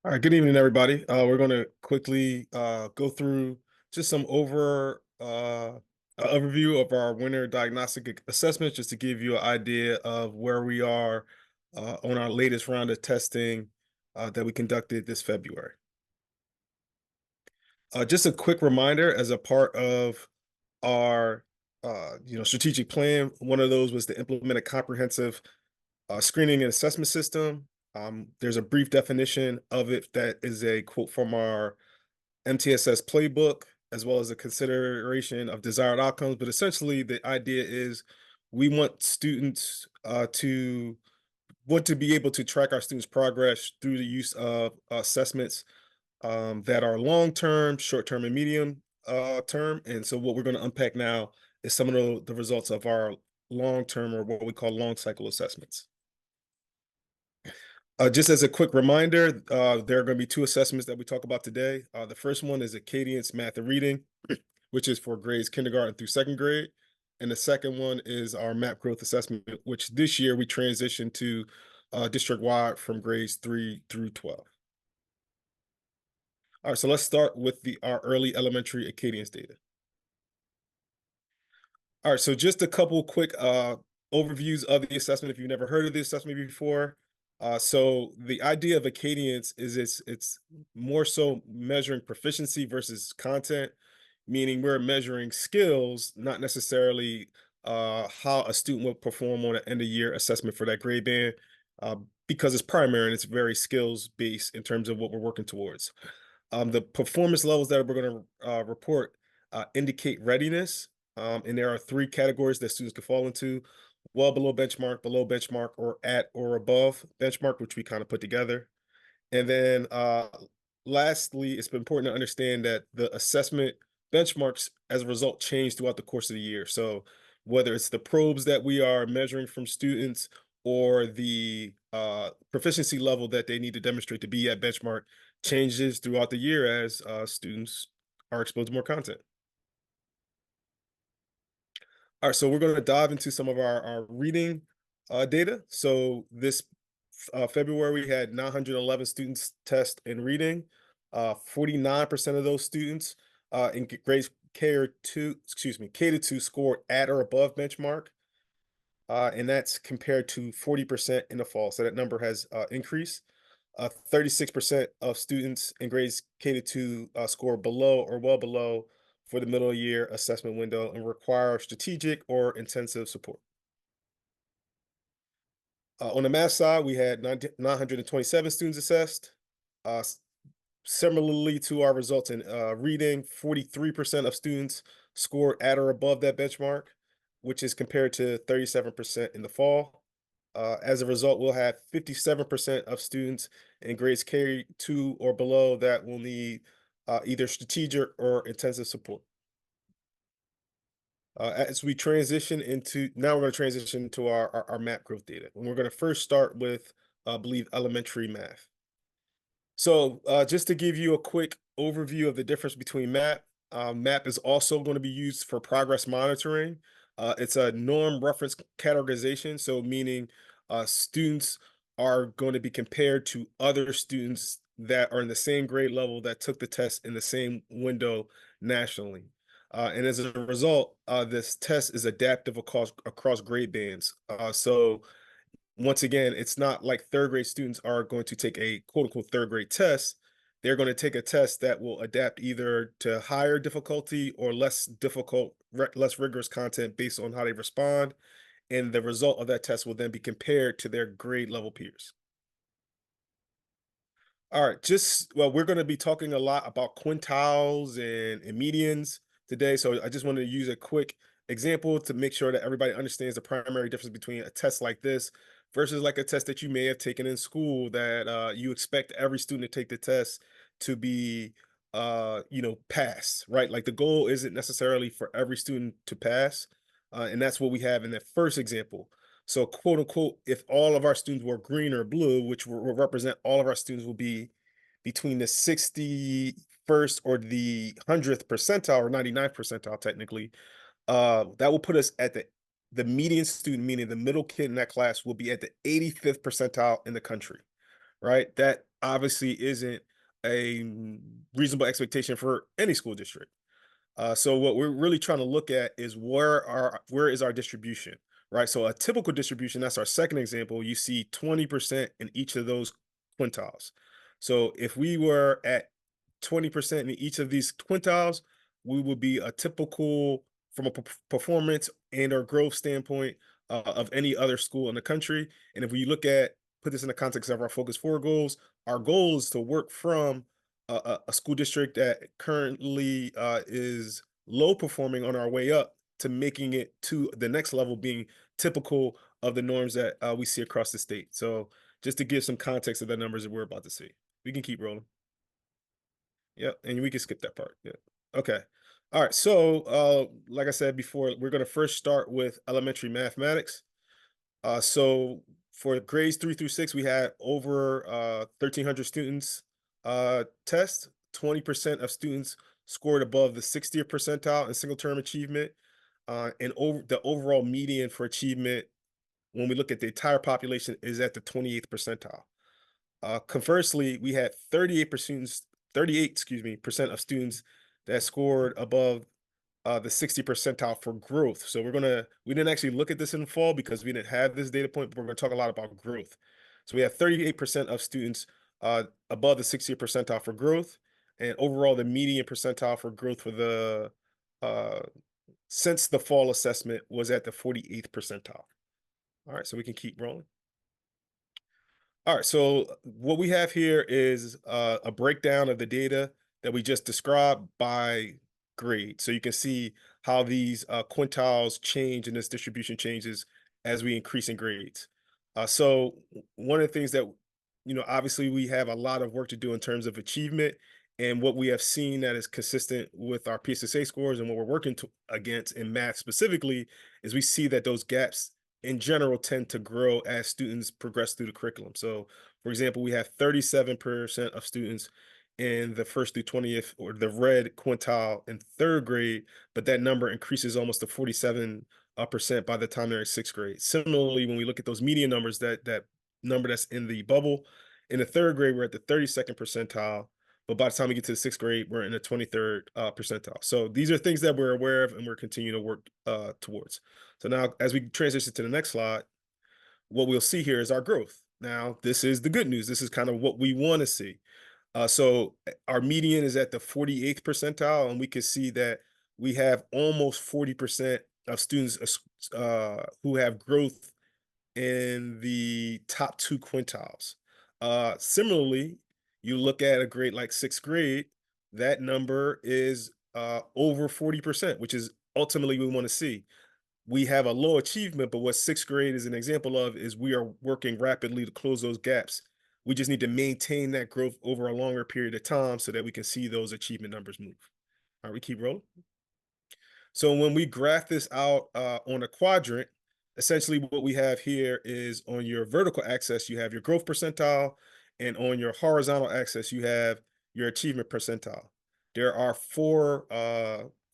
All right, good evening, everybody. We're going to quickly go through just some overview overview of our winter diagnostic assessments, just to give you an idea of where we are on our latest round of testing that we conducted this February. Just a quick reminder, as a part of our strategic plan, one of those was to implement a comprehensive screening and assessment system. There's a brief definition of it that is a quote from our MTSS playbook, as well as a consideration of desired outcomes. But essentially, the idea is we want students to be able to track our students' progress through the use of assessments that are long-term, short-term, and medium term. And so what we're going to unpack now is some of the results of our long-term, or what we call long cycle assessments. Just as a quick reminder, there are going to be two assessments that we talk about today. The first one is Acadience Math and Reading, which is for grades kindergarten through second grade. And the second one is our MAP growth assessment, which this year we transitioned to district-wide from grades 3 through 12. All right, so let's start with our early elementary Acadience data. All right, so just a couple quick overviews of the assessment if you've never heard of the assessment before. So the idea of Acadience is it's more so measuring proficiency versus content, meaning we're measuring skills, not necessarily how a student will perform on an end of year assessment for that grade band, because it's primary and it's very skills based in terms of what we're working towards. The performance levels that we're going to report indicate readiness, and there are 3 categories that students can fall into: well below benchmark, or at or above benchmark, which we kind of put together. And then lastly, it's important to understand that the assessment benchmarks as a result change throughout the course of the year. So whether it's the probes that we are measuring from students or the proficiency level that they need to demonstrate to be at benchmark changes throughout the year as students are exposed to more content. All right, so we're going to dive into some of our reading data. So this February, we had 911 students test in reading. 49% of those students in grades K-2 scored at or above benchmark. And that's compared to 40% in the fall. So that number has increased. 36% of students in grades K-2 score below or well below for the middle year assessment window and require strategic or intensive support. On the math side, we had 927 students assessed. Similarly to our results in reading, 43% of students scored at or above that benchmark, which is compared to 37% in the fall. As a result, we'll have 57% of students in grades K-2 or below that will need either strategic or intensive support. As we transition now we're going to transition to our MAP growth data. And we're going to first start with, I believe, elementary math. So just to give you a quick overview of the difference between MAP, MAP is also going to be used for progress monitoring. It's a norm reference categorization, so meaning students are going to be compared to other students that are in the same grade level that took the test in the same window nationally. And as a result, this test is adaptive across grade bands. So once again, it's not like third grade students are going to take a quote unquote third grade test. They're going to take a test that will adapt either to higher difficulty or less difficult, less rigorous content based on how they respond. And the result of that test will then be compared to their grade level peers. All right, we're going to be talking a lot about quintiles and medians today. So I just wanted to use a quick example to make sure that everybody understands the primary difference between a test like this versus like a test that you may have taken in school that you expect every student to take the test to be, pass, right? Like the goal isn't necessarily for every student to pass. And that's what we have in that first example. So quote unquote, if all of our students were green or blue, which will represent all of our students will be between the 61st or the 100th percentile or 99th percentile technically, that will put us at the median student, meaning the middle kid in that class will be at the 85th percentile in the country, right? That obviously isn't a reasonable expectation for any school district. So what we're really trying to look at is where is our distribution, right? So a typical distribution, that's our second example, you see 20% in each of those quintiles. So if we were at 20% in each of these quintiles, we would be a typical from a performance and or growth standpoint of any other school in the country. And if we put this in the context of our Focus 4 goals, our goal is to work from a school district that currently is low performing on our way up to making it to the next level, being typical of the norms that we see across the state. So just to give some context of the numbers that we're about to see. We can keep rolling. Yep, and we can skip that part. Yeah. Okay. All right. So like I said before, we're going to first start with elementary mathematics. So for grades 3 through 6, we had over 1,300 students test. 20% of students scored above the 60th percentile in single term achievement. And the overall median for achievement, when we look at the entire population, is at the 28th percentile. Conversely, we had 38% of students that scored above the 60 percentile for growth. So we didn't actually look at this in the fall because we didn't have this data point, but we're going to talk a lot about growth. So we have 38% of students above the 60th percentile for growth, and overall the median percentile for growth for the since the fall assessment was at the 48th percentile. All right, so we can keep rolling. All right, so what we have here is a breakdown of the data that we just described by grade. So you can see how these quintiles change and this distribution changes as we increase in grades. So one of the things that, obviously we have a lot of work to do in terms of achievement, and what we have seen that is consistent with our PSSA scores and what we're working against in math specifically is we see that those gaps in general tend to grow as students progress through the curriculum. So for example, we have 37% of students in the 1st through 20th or the red quintile in 3rd grade, but that number increases almost to 47% by the time they're in 6th grade. Similarly, when we look at those median numbers, that number that's in the bubble, in the 3rd grade, we're at the 32nd percentile, but by the time we get to the 6th grade, we're in the 23rd percentile. So these are things that we're aware of and we're continuing to work towards. So now as we transition to the next slide, what we'll see here is our growth. Now, this is the good news. This is kind of what we want to see. So our median is at the 48th percentile, and we can see that we have almost 40% of students who have growth in the top 2 quintiles. Similarly, you look at a grade like 6th grade, that number is over 40%, which is ultimately we want to see. We have a low achievement, but what 6th grade is an example of is we are working rapidly to close those gaps. We just need to maintain that growth over a longer period of time so that we can see those achievement numbers move. All right, we keep rolling. So when we graph this out on a quadrant, essentially what we have here is on your vertical axis, you have your growth percentile, and on your horizontal axis, you have your achievement percentile. There are 4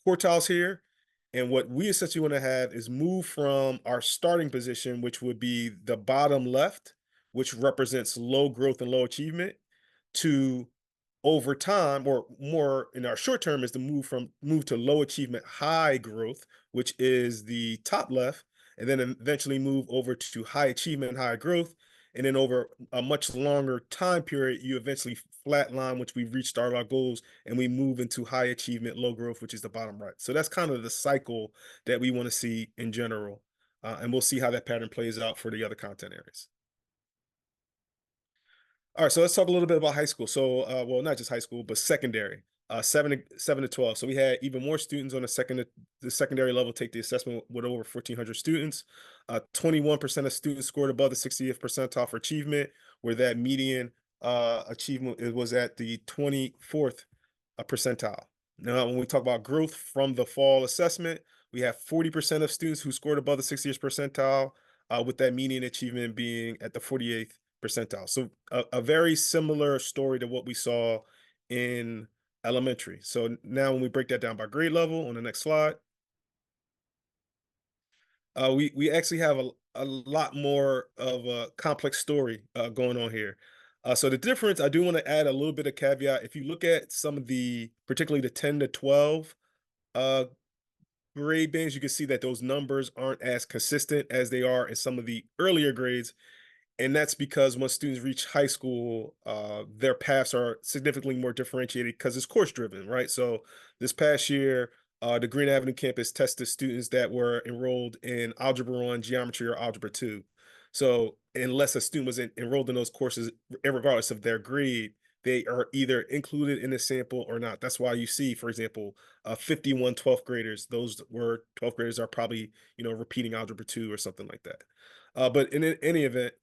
quartiles here. And what we essentially want to have is move from our starting position, which would be the bottom left, which represents low growth and low achievement, to over time, or more in our short term, is to move to low achievement, high growth, which is the top left, and then eventually move over to high achievement and high growth. And then over a much longer time period, you eventually flatline, which we've reached our goals, and we move into high achievement, low growth, which is the bottom right. So that's kind of the cycle that we want to see in general. And we'll see how that pattern plays out for the other content areas. All right, so let's talk a little bit about high school. So, well, not just high school, but secondary, 7 to 12. So we had even more students on the secondary level take the assessment with over 1,400 students. 21% of students scored above the 60th percentile for achievement, where that median achievement was at the 24th percentile. Now, when we talk about growth from the fall assessment, we have 40% of students who scored above the 60th percentile, with that median achievement being at the 48th percentile. So a very similar story to what we saw in elementary. So now when we break that down by grade level on the next slide, we actually have a lot more of a complex story going on here. So the difference, I do want to add a little bit of caveat. If you look at some of particularly the 10 to 12 grade bands, you can see that those numbers aren't as consistent as they are in some of the earlier grades. And that's because once students reach high school, their paths are significantly more differentiated because it's course driven, right? So this past year, the Green Avenue campus tested students that were enrolled in Algebra 1, Geometry, or Algebra 2. So unless a student was enrolled in those courses, regardless of their grade, they are either included in the sample or not. That's why you see, for example, 51 12th graders. Those were 12th graders are probably, repeating Algebra 2 or something like that. But in any event,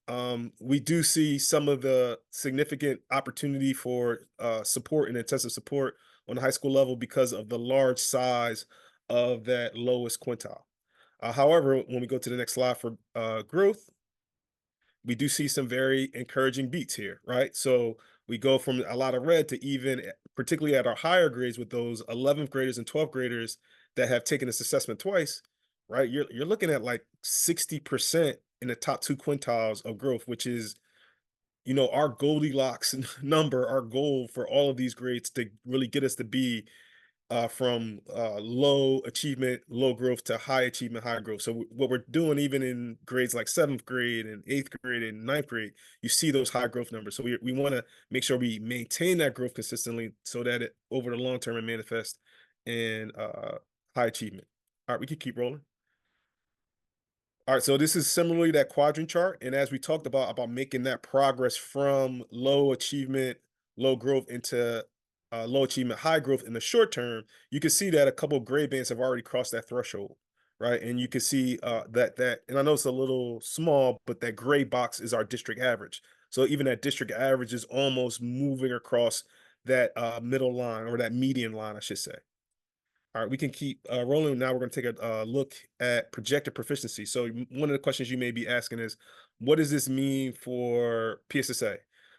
we do see some of the significant opportunity for support and intensive support on the high school level because of the large size of that lowest quintile. However, when we go to the next slide for growth, we do see some very encouraging beats here, right? So we go from a lot of red to even, particularly at our higher grades with those 11th graders and 12th graders that have taken this assessment twice, right? You're looking at like 60% in the top 2 quintiles of growth, which is, our Goldilocks number, our goal for all of these grades to really get us to be from low achievement, low growth to high achievement, high growth. So what we're doing, even in grades like 7th grade and 8th grade and 9th grade, you see those high growth numbers. So we want to make sure we maintain that growth consistently so that it over the long term it manifests in high achievement. All right, we can keep rolling. All right, so this is similarly that quadrant chart. And as we talked about making that progress from low achievement, low growth into low achievement, high growth in the short term, you can see that a couple of grade bands have already crossed that threshold, right? And you can see that, and I know it's a little small, but that gray box is our district average. So even that district average is almost moving across that middle line, or that median line, I should say. All right, we can keep rolling. Now we're going to take a look at projected proficiency. So one of the questions you may be asking is, what does this mean for PSSA?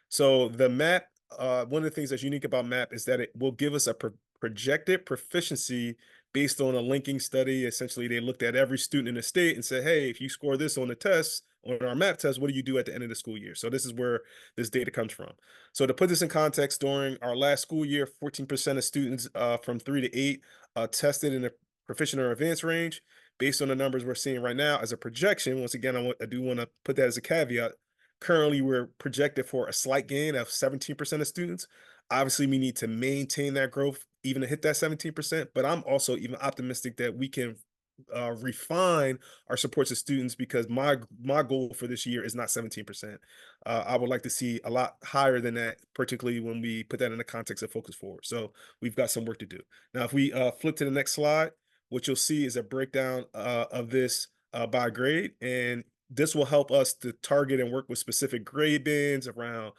So the map, one of the things that's unique about MAP is that it will give us a projected proficiency based on a linking study. Essentially, they looked at every student in the state and said, hey, if you score this on the test, on our MAP test, what do you do at the end of the school year? So this is where this data comes from. So to put this in context, during our last school year, 14% of students from 3 to 8 tested in the proficient or advanced range. Based on the numbers we're seeing right now as a projection, once again, I do want to put that as a caveat. Currently, we're projected for a slight gain of 17% of students. Obviously, we need to maintain that growth even to hit that 17%, but I'm also even optimistic that we can refine our supports to students, because my goal for this year is not 17%. I would like to see a lot higher than that, particularly when we put that in the context of Focus Forward. So we've got some work to do. Now, if we flip to the next slide, what you'll see is a breakdown of this by grade, and this will help us to target and work with specific grade bands around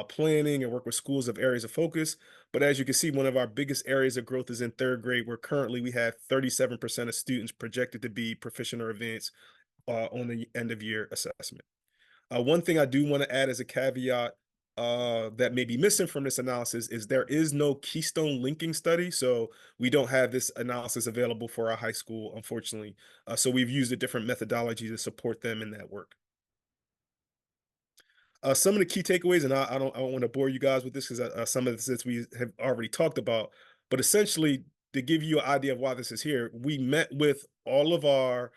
planning and work with schools of areas of focus. But as you can see, one of our biggest areas of growth is in 3rd grade, where currently we have 37% of students projected to be proficient or advanced on the end of year assessment. One thing I do want to add as a caveat that may be missing from this analysis is there is no Keystone linking study. So we don't have this analysis available for our high school, unfortunately. So we've used a different methodology to support them in that work. Some of the key takeaways, and I don't want to bore you guys with this because some of this we have already talked about, but essentially to give you an idea of why this is here, we met with all of our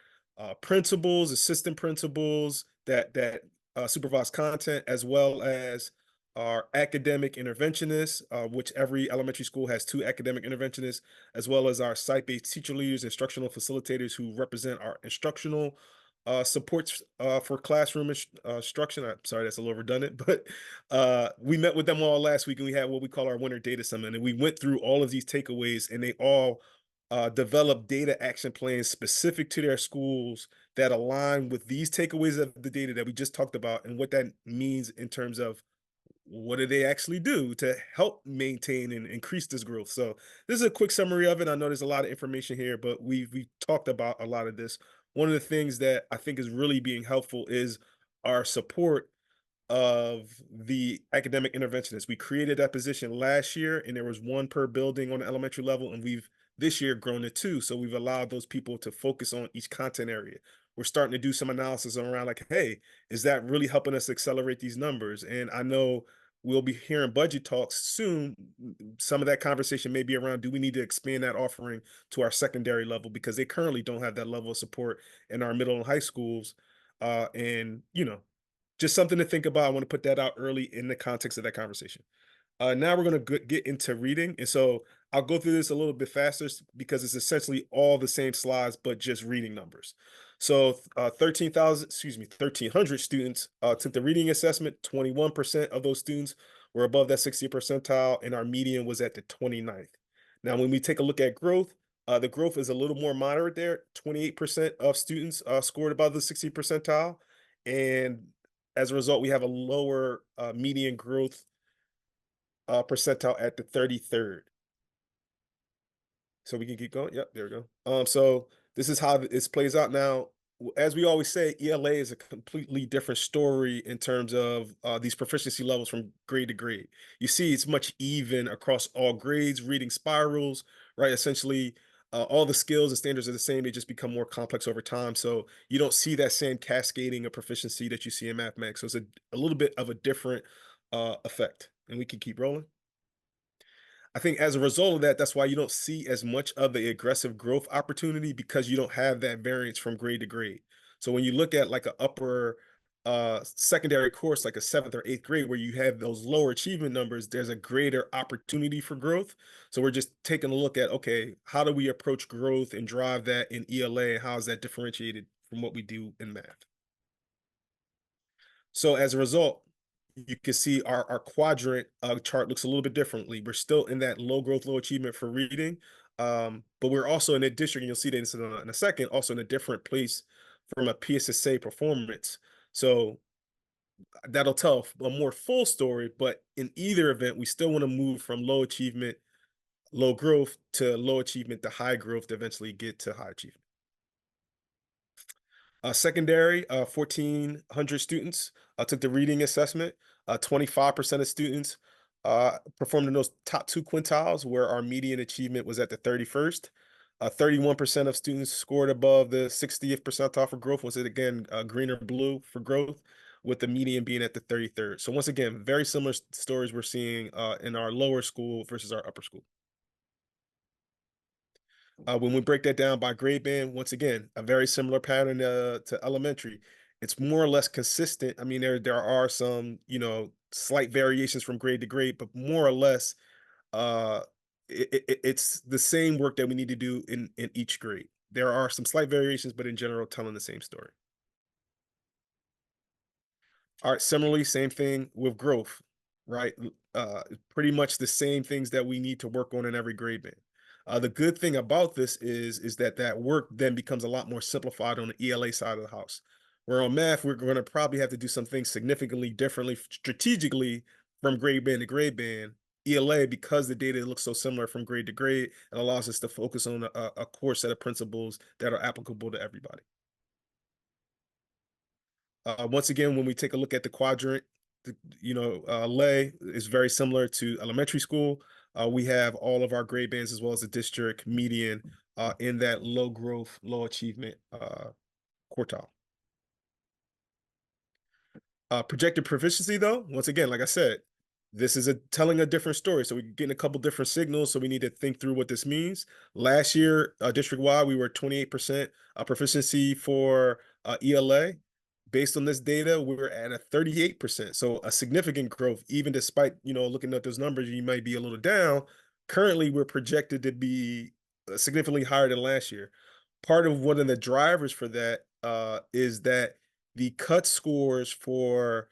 principals, assistant principals that supervise content, as well as our academic interventionists, which every elementary school has 2 academic interventionists, as well as our site-based teacher leaders, instructional facilitators who represent our instructional supports for classroom instruction. I'm sorry, that's a little redundant, but we met with them all last week, and we had what we call our winter data summit, and we went through all of these takeaways, and they all developed data action plans specific to their schools that align with these takeaways of the data that we just talked about, and what that means in terms of what do they actually do to help maintain and increase this growth. So this is a quick summary of it. I know there's a lot of information here, but we've talked about a lot of this. One of the things that I think is really being helpful is our support of the academic interventionists. We created that position last year, and there was 1 per building on the elementary level, and we've this year grown to 2. So we've allowed those people to focus on each content area. We're starting to do some analysis around like, hey, is that really helping us accelerate these numbers? And I know we'll be hearing budget talks soon. Some of that conversation may be around, do we need to expand that offering to our secondary level? Because they currently don't have that level of support in our middle and high schools. And, just something to think about. I want to put that out early in the context of that conversation. Now we're going to get into reading. And so I'll go through this a little bit faster because it's essentially all the same slides, but just reading numbers. So 1,300 students took the reading assessment. 21% of those students were above that 60th percentile, and our median was at the 29th. Now, when we take a look at growth, the growth is a little more moderate there. 28% of students scored above the 60th percentile. And as a result, we have a lower median growth percentile at the 33rd. So we can keep going. Yep, there we go. So this is how this plays out now. As we always say, ELA is a completely different story in terms of these proficiency levels from grade to grade. You see, it's much even across all grades, reading spirals, right? Essentially, all the skills and standards are the same. They just become more complex over time. So you don't see that same cascading of proficiency that you see in mathematics. So it's a little bit of a different effect. And we can keep rolling. I think as a result of that, that's why you don't see as much of the aggressive growth opportunity, because you don't have that variance from grade to grade. So when you look at like an upper secondary course, like a 7th or 8th grade, where you have those lower achievement numbers, there's a greater opportunity for growth. So we're just taking a look at, okay, how do we approach growth and drive that in ELA? And how is that differentiated from what we do in math? So as a result, you can see our quadrant chart looks a little bit differently. We're still in that low growth, low achievement for reading, but we're also in a district, and you'll see that in a second, also in a different place from a PSSA performance. So that'll tell a more full story, but in either event, we still want to move from low achievement, low growth to low achievement to high growth to eventually get to high achievement. Secondary, 1,400 students took the reading assessment. 25% of students performed in those top 2 quintiles, where our median achievement was at the 31st. 31% of students scored above the 60th percentile for growth. Was it again green or blue for growth, with the median being at the 33rd. So once again, very similar stories we're seeing in our lower school versus our upper school. When we break that down by grade band, once again, a very similar pattern to elementary. It's more or less consistent. I mean, there are some, slight variations from grade to grade, but more or less, it's the same work that we need to do in each grade. There are some slight variations, but in general, telling the same story. All right, similarly, same thing with growth, right? Pretty much the same things that we need to work on in every grade band. The good thing about this is that work then becomes a lot more simplified on the ELA side of the house. Where on math, we're going to probably have to do some things significantly differently strategically from grade band to grade band. ELA, because the data looks so similar from grade to grade, it allows us to focus on a core set of principles that are applicable to everybody. Once again, when we take a look at the quadrant, lay is very similar to elementary school. We have all of our grade bands as well as the district median in that low growth, low achievement quartile. Projected proficiency, though, once again, like I said, this is telling a different story. So we're getting a couple different signals. So we need to think through what this means. Last year, district-wide, we were 28% proficiency for ELA. Based on this data, we're at a 38%. So a significant growth, even despite, looking at those numbers, you might be a little down. Currently, we're projected to be significantly higher than last year. Part of one of the drivers for that is that the cut scores for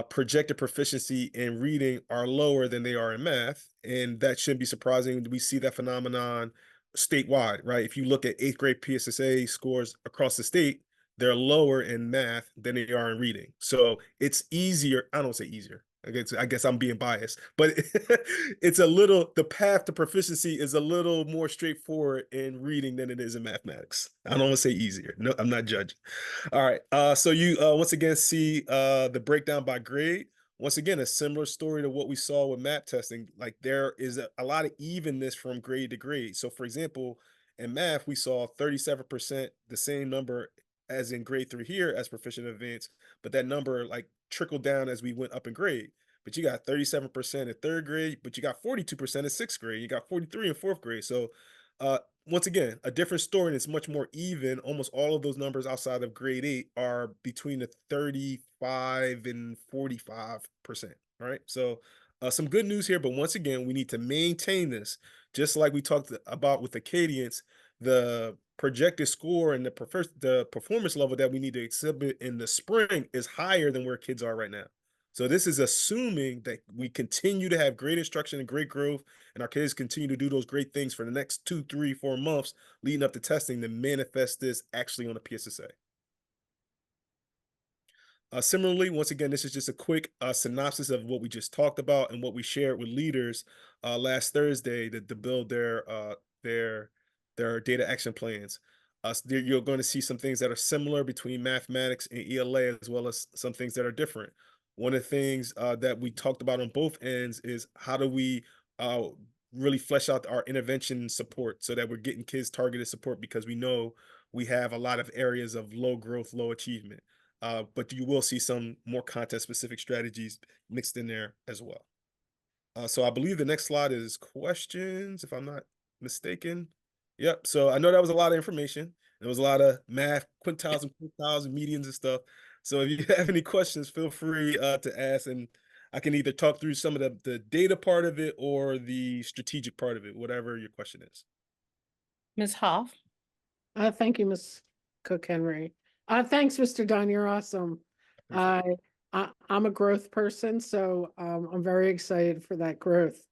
projected proficiency in reading are lower than they are in math. And that shouldn't be surprising. We see that phenomenon statewide, right? If you look at 8th grade PSSA scores across the state, they're lower in math than they are in reading. So it's easier. I don't say easier. I guess I'm being biased, but the path to proficiency is a little more straightforward in reading than it is in mathematics. I don't want to say easier. No, I'm not judging. All right. So you once again see the breakdown by grade. Once again, a similar story to what we saw with map testing. Like there is a lot of evenness from grade to grade. So for example, in math, we saw 37%, the same number as in grade 3 here as proficient advanced, but that number like trickled down as we went up in grade. but you got 37% in third grade, but you got 42% in sixth grade, you got 43 in fourth grade. So once again, a different story, and it's much more even. Almost all of those numbers outside of grade 8 are between the 35 and 45%. Right. So some good news here, but once again, we need to maintain this, just like we talked about with Acadians. The projected score and the performance level that we need to exhibit in the spring is higher than where kids are right now. So this is assuming that we continue to have great instruction and great growth, and our kids continue to do those great things for the next 2, 3, 4 months leading up to testing to manifest this actually on the PSSA. Similarly, once again, this is just a quick synopsis of what we just talked about and what we shared with leaders last Thursday to build their data action plans. You're going to see some things that are similar between mathematics and ELA, as well as some things that are different. One of the things that we talked about on both ends is how do we really flesh out our intervention support so that we're getting kids targeted support, because we know we have a lot of areas of low growth, low achievement. But you will see some more content specific strategies mixed in there as well. So I believe the next slide is questions, if I'm not mistaken. Yep. So I know that was a lot of information. There was a lot of math, quintiles and quintiles and medians and stuff. So if you have any questions, feel free to ask, and I can either talk through some of the data part of it or the strategic part of it, whatever your question is. Ms. Hoff? Thank you, Ms. Cook Henry. Thanks, Mr. Dunn. You're awesome. I'm a growth person, so I'm very excited for that growth.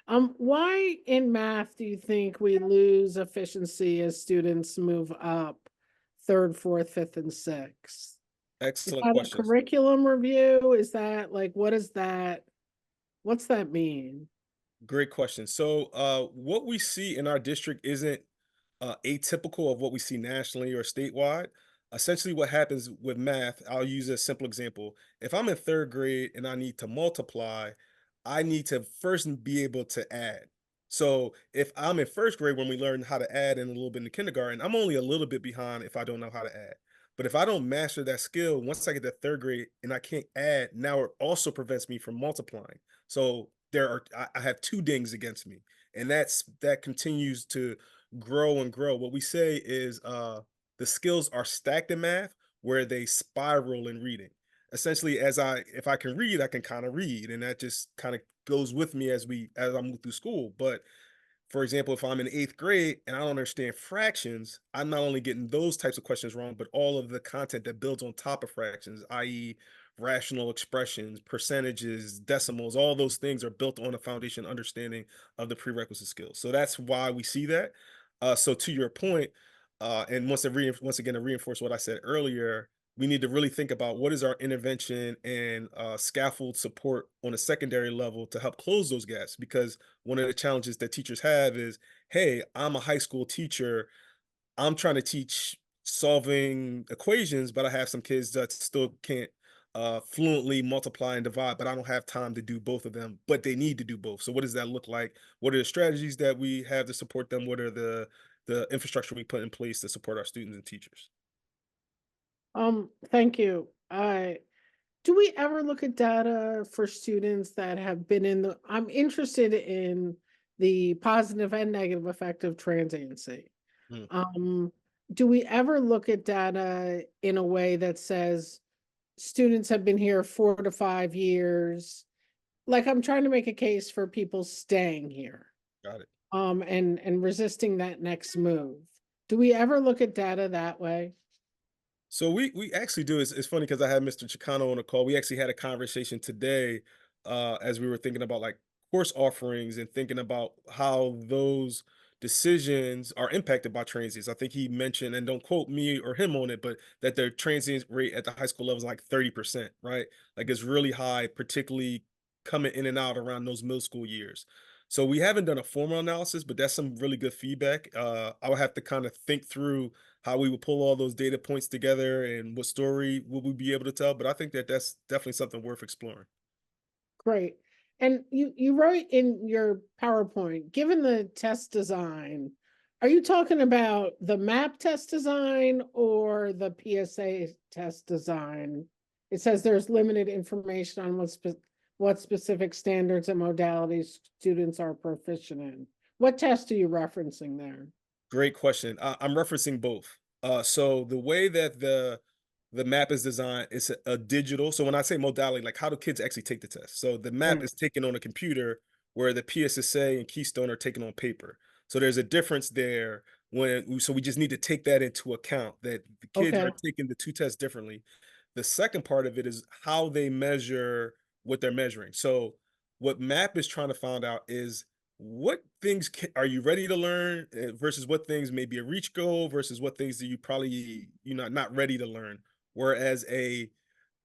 Why in math do you think we lose efficiency as students move up third, fourth, fifth, and sixth? Excellent Is that question. a curriculum review? Is that like, what's that mean? Great question. So what we see in our district isn't atypical of what we see nationally or statewide. Essentially, what happens with math, I'll use a simple example. If I'm in third grade and I need to multiply, I need to first be able to add. So if I'm in first grade when we learn how to add in a little bit in the kindergarten, I'm only a little bit behind if I don't know how to add. But if I don't master that skill, once I get to third grade and I can't add, now it also prevents me from multiplying. So I have two dings against me, and that continues to grow and grow. What we say is the skills are stacked in math where they spiral in reading. Essentially, if I can read, I can kind of read, and that just kind of goes with me as I move through school. But for example, if I'm in 8th grade and I don't understand fractions, I'm not only getting those types of questions wrong, but all of the content that builds on top of fractions, i.e. rational expressions, percentages, decimals, all those things are built on a foundation understanding of the prerequisite skills. So that's why we see that. So to your point, and once again, to reinforce what I said earlier, we need to really think about what is our intervention and scaffold support on a secondary level to help close those gaps. Because one of the challenges that teachers have is, hey, I'm a high school teacher. I'm trying to teach solving equations, but I have some kids that still can't fluently multiply and divide, but I don't have time to do both of them, but they need to do both. So what does that look like? What are the strategies that we have to support them? What are the infrastructure we put in place to support our students and teachers? Thank you. Do we ever look at data for students that have been I'm interested in the positive and negative effect of transiency. Do we ever look at data in a way that says students have been here 4 to 5 years? Like, I'm trying to make a case for people staying here. Got it. And resisting that next move. Do we ever look at data that way? So we actually do. It's funny because I had Mr. Chicano on the call. We actually had a conversation today as we were thinking about like course offerings and thinking about how those decisions are impacted by transients. I think he mentioned, and don't quote me or him on it, but that their transient rate at the high school level is like 30%, right? Like it's really high, particularly coming in and out around those middle school years. So we haven't done a formal analysis, but that's some really good feedback. I would have to kind of think through how we would pull all those data points together and what story would we be able to tell. But I think that that's definitely something worth exploring. Great. And you wrote in your PowerPoint, given the test design, are you talking about the MAP test design or the PSA test design? It says there's limited information on what specific standards and modalities students are proficient in? What test are you referencing there? Great question. I'm referencing both. So the way that the map is designed is a digital. So when I say modality, like how do kids actually take the test? So the map Mm. is taken on a computer, where the PSSA and Keystone are taken on paper. So there's a difference there. So we just need to take that into account, that the kids Okay. are taking the two tests differently. The second part of it is how they measure what they're measuring. So what MAP is trying to find out is what things are you ready to learn, versus what things may be a reach goal versus what things that you probably not ready to learn. Whereas a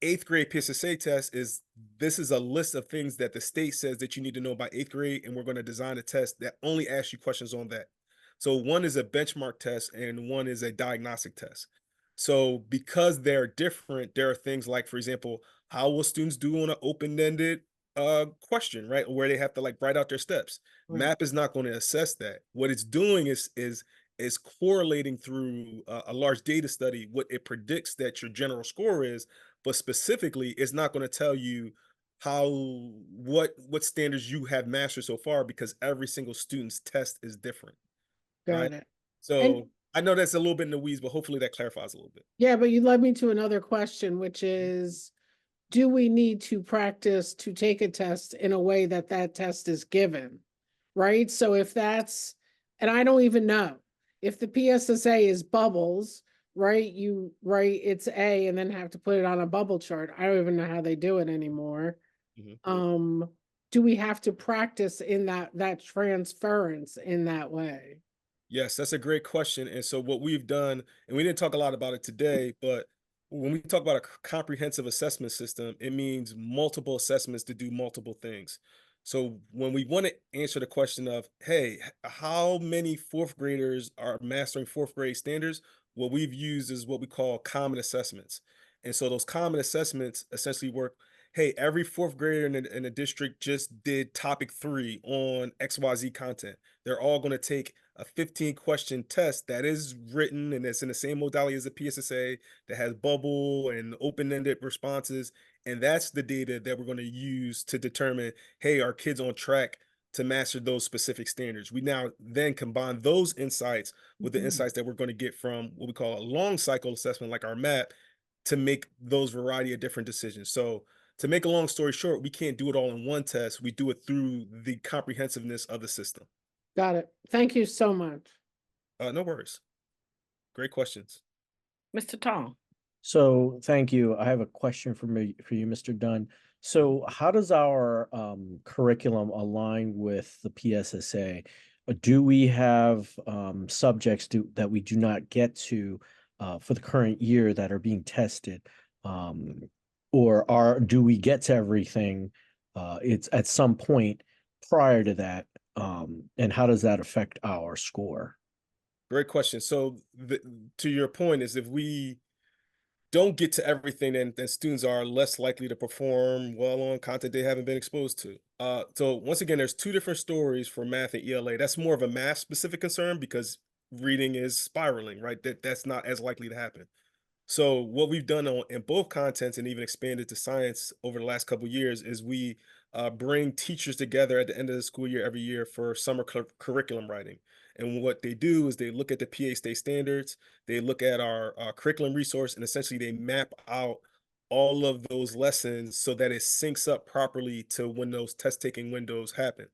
8th grade PSSA test this is a list of things that the state says that you need to know by 8th grade, and we're going to design a test that only asks you questions on that. So one is a benchmark test and one is a diagnostic test. So because they're different, there are things like, for example, how will students do on an open-ended question, right? Where they have to like write out their steps. Right. MAP is not going to assess that. What it's doing is correlating through a large data study what it predicts that your general score is, but specifically it's not going to tell you what standards you have mastered so far, because every single student's test is different, right? Got it. So I know that's a little bit in the weeds, but hopefully that clarifies a little bit. Yeah, but you led me to another question, which is, do we need to practice to take a test in a way that that test is given? Right? So if that's, and I don't even know, if the PSSA is bubbles, right? You write it's A and then have to put it on a bubble chart. I don't even know how they do it anymore. Mhm. Do we have to practice in that transference in that way? Yes, that's a great question. And so what we've done, and we didn't talk a lot about it today, but when we talk about a comprehensive assessment system, it means multiple assessments to do multiple things. So when we want to answer the question of, hey, how many 4th graders are mastering 4th grade standards? What we've used is what we call common assessments. And so those common assessments essentially work, hey, every 4th grader in the district just did topic 3 on XYZ content. They're all going to take a 15-question test that is written and it's in the same modality as the PSSA, that has bubble and open-ended responses. And that's the data that we're going to use to determine, hey, are kids on track to master those specific standards? We now then combine those insights with the insights that we're going to get from what we call a long cycle assessment, like our MAP, to make those variety of different decisions. So to make a long story short, we can't do it all in one test. We do it through the comprehensiveness of the system. Got it. Thank you so much. No worries. Great questions. Mr. Tong. So thank you. I have a question for you, Mr. Dunn. So how does our curriculum align with the PSSA? Do we have subjects that we do not get to for the current year that are being tested? Or do we get to everything it's at some point prior to that? And how does that affect our score? Great question. So to your point is, if we don't get to everything, then students are less likely to perform well on content they haven't been exposed to. So once again, there's 2 different stories for math and ELA. That's more of a math specific concern because reading is spiraling, right? That's not as likely to happen. So what we've done in both contents and even expanded to science over the last couple of years is we bring teachers together at the end of the school year every year for summer curriculum writing. And what they do is they look at the PA state standards, they look at our curriculum resource, and essentially they map out all of those lessons so that it syncs up properly to when those test taking windows happen.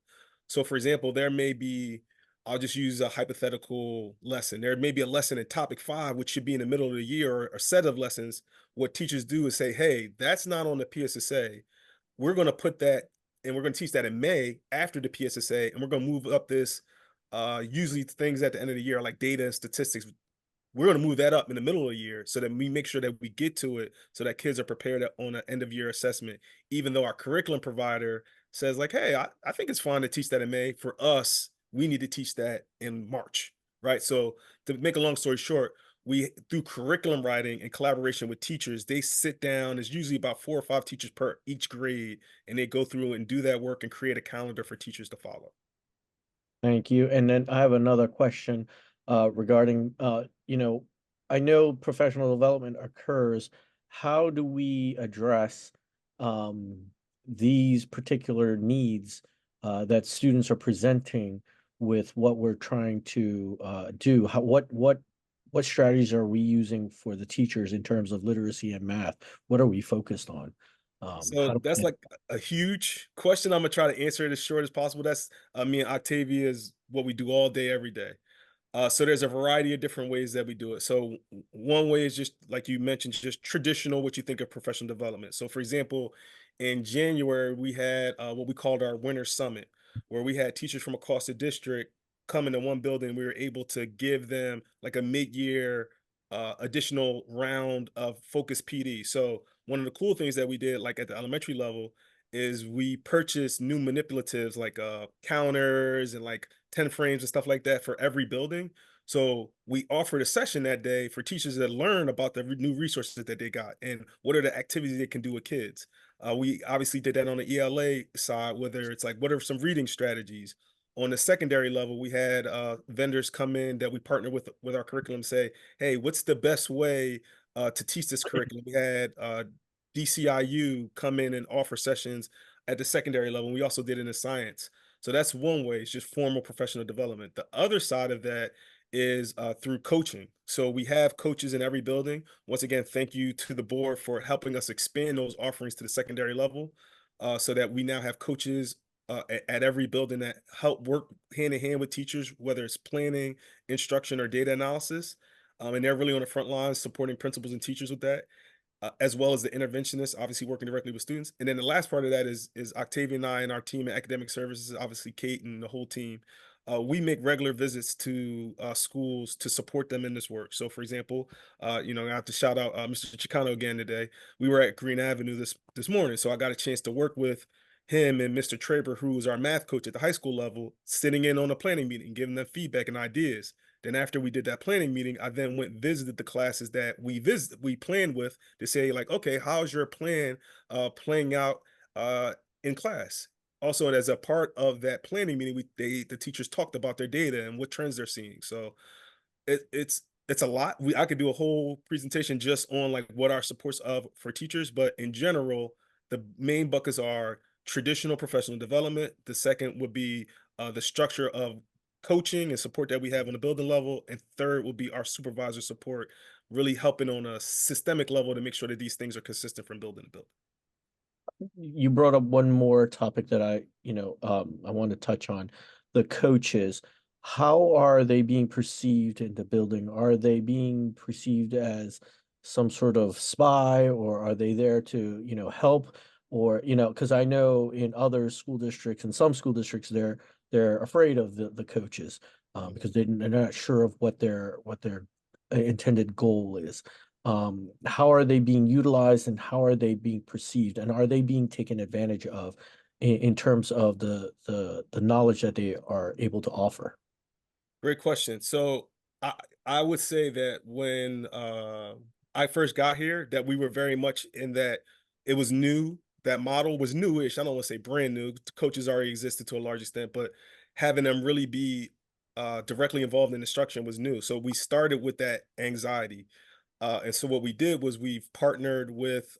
So for example, there may be, I'll just use a hypothetical lesson. There may be a lesson in topic 5, which should be in the middle of the year, or a set of lessons. What teachers do is say, hey, that's not on the PSSA. We're going to put that, and we're going to teach that in May after the PSSA, and we're going to move up this, usually things at the end of the year, like data and statistics. We're going to move that up in the middle of the year so that we make sure that we get to it so that kids are prepared on an end of year assessment, even though our curriculum provider says like, hey, I think it's fine to teach that in May. For us, we need to teach that in March, right? So to make a long story short, we, through curriculum writing and collaboration with teachers, they sit down, there's usually about 4 or 5 teachers per each grade, and they go through and do that work and create a calendar for teachers to follow. Thank you. And then I have another question regarding, I know professional development occurs. How do we address these particular needs that students are presenting with what we're trying to do? What strategies are we using for the teachers in terms of literacy and math? What are we focused on? So How do that's like a huge question. I'm gonna try to answer it as short as possible. That's me and Octavia is what we do all day, every day. So there's a variety of different ways that we do it. So one way is just like you mentioned, just traditional, what you think of professional development. So for example, in January, we had what we called our Winter Summit, where we had teachers from across the district come into one building. We were able to give them like a mid-year additional round of focus PD. So one of the cool things that we did, like at the elementary level, is we purchased new manipulatives like counters and like 10 frames and stuff like that for every building. So we offered a session that day for teachers that learn about the new resources that they got and what are the activities they can do with kids. We obviously did that on the ELA side, whether it's like what are some reading strategies. On the secondary level, we had vendors come in that we partner with our curriculum, say, hey, what's the best way to teach this curriculum? We had DCIU come in and offer sessions at the secondary level. We also did it in science. So that's one way, it's just formal professional development. The other side of that is through coaching. So we have coaches in every building. Once again, thank you to the board for helping us expand those offerings to the secondary level so that we now have coaches at every building that help work hand in hand with teachers, whether it's planning, instruction, or data analysis. And they're really on the front lines supporting principals and teachers with that. As well as the interventionists, obviously working directly with students. And then the last part of that is Octavia and I and our team at Academic Services, obviously Kate and the whole team. We make regular visits to schools to support them in this work. So, for example, I have to shout out Mr. Chicano again today. We were at Green Avenue this morning, so I got a chance to work with him and Mr. Traber, who was our math coach at the high school level, sitting in on a planning meeting, giving them feedback and ideas. Then after we did that planning meeting, I then went and visited the classes that we planned with to say like, okay, how's your plan playing out in class? Also, as a part of that planning meeting, the teachers talked about their data and what trends they're seeing. So it's a lot. I could do a whole presentation just on like what our supports of for teachers, but in general, the main buckets are traditional professional development. The second would be the structure of coaching and support that we have on the building level. And third will be our supervisor support, really helping on a systemic level to make sure that these things are consistent from building to building. You brought up one more topic that I want to touch on, the coaches. How are they being perceived in the building? Are they being perceived as some sort of spy, or are they there to, help? Or, because I know in other school districts, in some school districts, they're afraid of the coaches because they're not sure of what their intended goal is. How are they being utilized and how are they being perceived, and are they being taken advantage of in terms of the knowledge that they are able to offer? Great question. So I would say that when I first got here, that we were very much in that it was new. That model was newish. I don't want to say brand new. Coaches already existed to a large extent, but having them really be directly involved in instruction was new. So we started with that anxiety. And so what we did was we've partnered with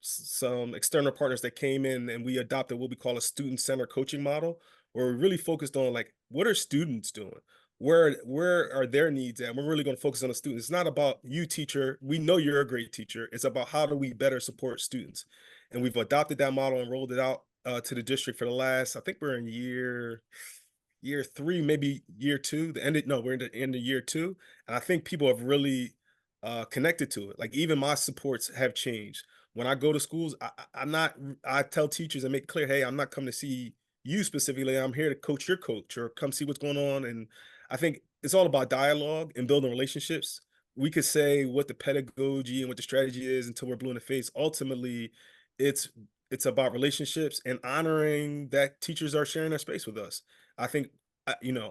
some external partners that came in, and we adopted what we call a student-centered coaching model, where we really focused on like, what are students doing? Where are their needs at? We're really going to focus on the students. It's not about you, teacher. We know you're a great teacher. It's about how do we better support students. And we've adopted that model and rolled it out to the district for the last, I think we're in year 3, maybe year 2. We're in the end of year 2. And I think people have really connected to it. Like even my supports have changed. When I go to schools, I tell teachers and make it clear, hey, I'm not coming to see you specifically. I'm here to coach your coach or come see what's going on. And I think it's all about dialogue and building relationships. We could say what the pedagogy and what the strategy is until we're blue in the face. Ultimately, it's about relationships and honoring that teachers are sharing their space with us. I think,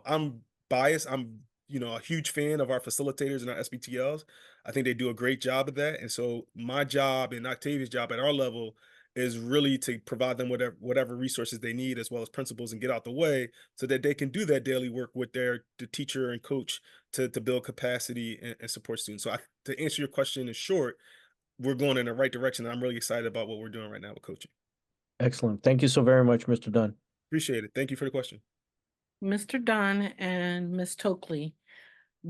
I'm biased. I'm, a huge fan of our facilitators and our SBTLs. I think they do a great job of that. And so my job and Octavia's job at our level is really to provide them whatever resources they need, as well as principals, and get out the way so that they can do that daily work with the teacher and coach to build capacity and support students. So to answer your question in short, we're going in the right direction. And I'm really excited about what we're doing right now with coaching. Excellent. Thank you so very much, Mr. Dunn. Appreciate it. Thank you for the question. Mr. Dunn and Ms. Tokley,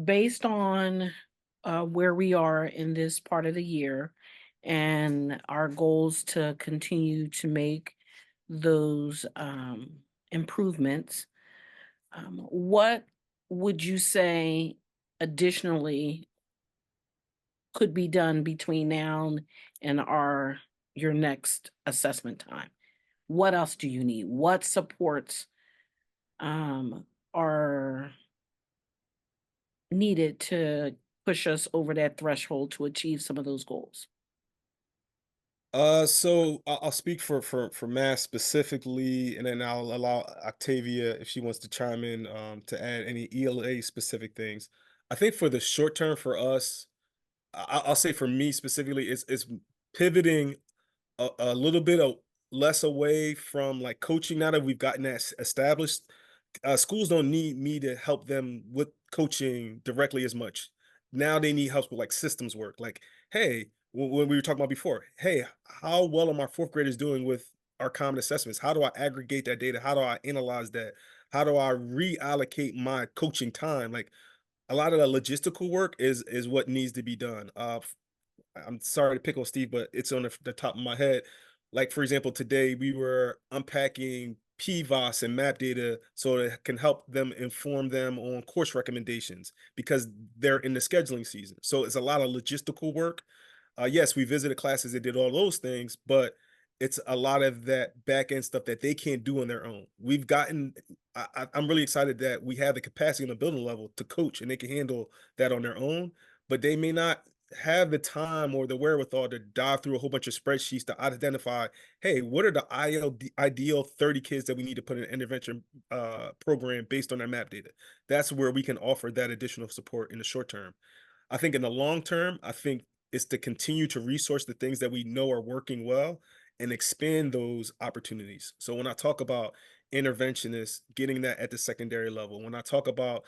based on where we are in this part of the year and our goals to continue to make those improvements, what would you say additionally could be done between now and your next assessment time? What else do you need? What supports are needed to push us over that threshold to achieve some of those goals? So I'll speak for Mass specifically, and then I'll allow Octavia if she wants to chime in to add any ELA specific things. I think for the short term for us, I'll say for me specifically, it's pivoting a little bit less away from like coaching. Now that we've gotten that established, schools don't need me to help them with coaching directly as much. Now they need help with like systems work. Like, hey, when we were talking about before, hey, how well are my fourth graders doing with our common assessments? How do I aggregate that data? How do I analyze that? How do I reallocate my coaching time? Like a lot of the logistical work is what needs to be done. I'm sorry to pick on Steve, but it's on the top of my head. Like, for example, today we were unpacking PVOS and map data so it can help them inform them on course recommendations because they're in the scheduling season. So it's a lot of logistical work. Yes, we visited classes that did all those things, but it's a lot of that back end stuff that they can't do on their own. We've gotten, I'm really excited that we have the capacity on the building level to coach and they can handle that on their own, but they may not have the time or the wherewithal to dive through a whole bunch of spreadsheets to identify, hey, what are the ideal 30 kids that we need to put in an intervention program based on their map data? That's where we can offer that additional support in the short term. I think in the long term, I think it's to continue to resource the things that we know are working well and expand those opportunities. So when I talk about interventionists, getting that at the secondary level, when I talk about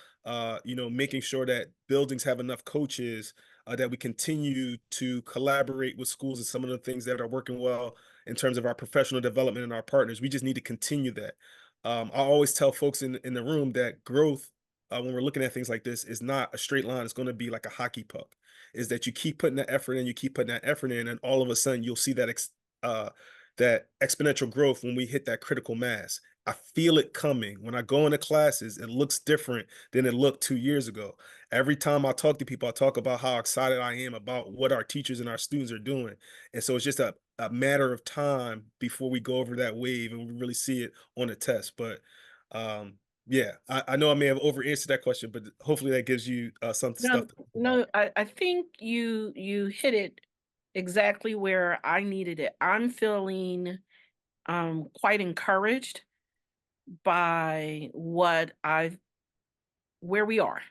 making sure that buildings have enough coaches, that we continue to collaborate with schools and some of the things that are working well in terms of our professional development and our partners, we just need to continue that. I always tell folks in the room that growth, when we're looking at things like this, is not a straight line. It's going to be like a hockey puck. Is that you keep putting that effort in, you keep putting that effort in, and all of a sudden you'll see that that exponential growth when we hit that critical mass. I feel it coming. When I go into classes, it looks different than it looked 2 years ago. Every time I talk to people, I talk about how excited I am about what our teachers and our students are doing. And so it's just a matter of time before we go over that wave and we really see it on the test. But yeah, I know I may have over answered that question, but hopefully that gives you some stuff. No, I think you hit it exactly where I needed it. I'm feeling quite encouraged by where we are.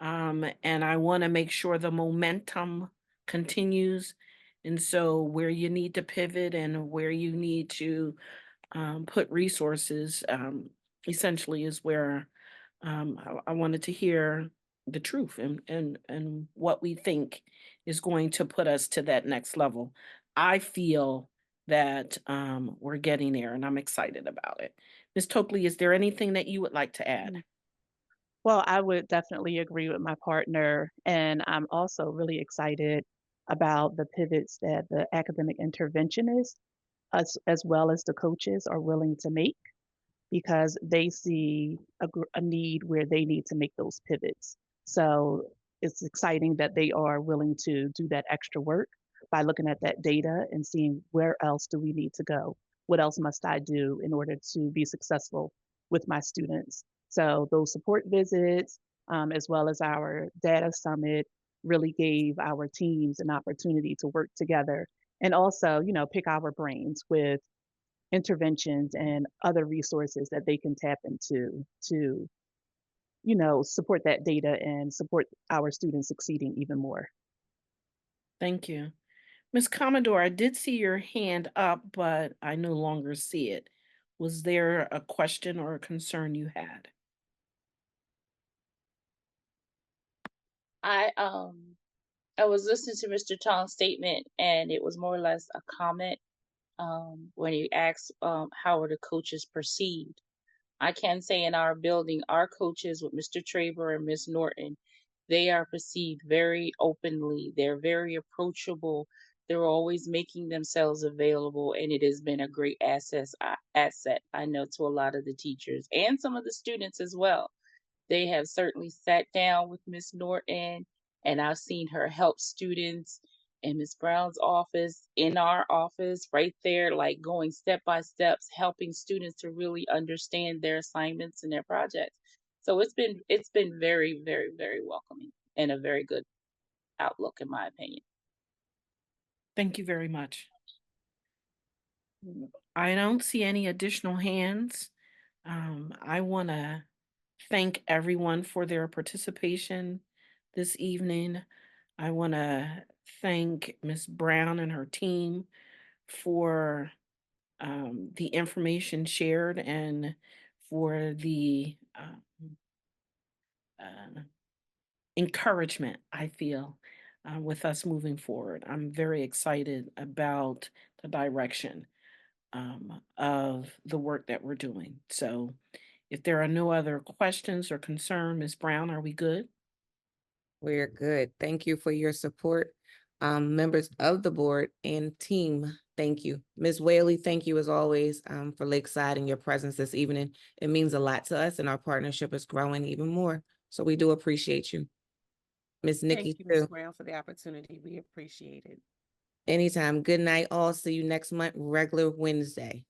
And I want to make sure the momentum continues. And so where you need to pivot and where you need to put resources, essentially is where I wanted to hear the truth and what we think is going to put us to that next level. I feel that we're getting there and I'm excited about it. Ms. Tokley, is there anything that you would like to add? Well, I would definitely agree with my partner, and I'm also really excited about the pivots that the academic interventionists, as well as the coaches, are willing to make because they see a need where they need to make those pivots. So it's exciting that they are willing to do that extra work by looking at that data and seeing where else do we need to go? What else must I do in order to be successful with my students? So those support visits, as well as our data summit, really gave our teams an opportunity to work together and also, pick our brains with interventions and other resources that they can tap into to, support that data and support our students succeeding even more. Thank you. Ms. Commodore, I did see your hand up, but I no longer see it. Was there a question or a concern you had? I was listening to Mr. Tong's statement and it was more or less a comment. when you ask, how are the coaches perceived? I can say in our building, our coaches with Mr. Traber and Miss Norton, they are perceived very openly. They're very approachable. They're always making themselves available, and it has been a great asset, I know, to a lot of the teachers and some of the students as well. They have certainly sat down with Miss Norton, and I've seen her help students in Miss Brown's office, in our office, right there, like going step by steps, helping students to really understand their assignments and their projects. So it's been very, very, very welcoming and a very good outlook, in my opinion. Thank you very much. I don't see any additional hands. I want to thank everyone for their participation this evening. I want to thank Ms. Brown and her team for the information shared and for the encouragement I feel with us moving forward. I'm very excited about the direction of the work that we're doing. So if there are no other questions or concern, Ms. Brown, are we good? We're good. Thank you for your support. Members of the board and team, thank you. Ms. Whaley, thank you as always for Lakeside and your presence this evening. It means a lot to us and our partnership is growing even more. So we do appreciate you. Ms. Nikki, Thank you, Ms. too. Brown, for the opportunity. We appreciate it. Anytime. Good night all. See you next month, regular Wednesday.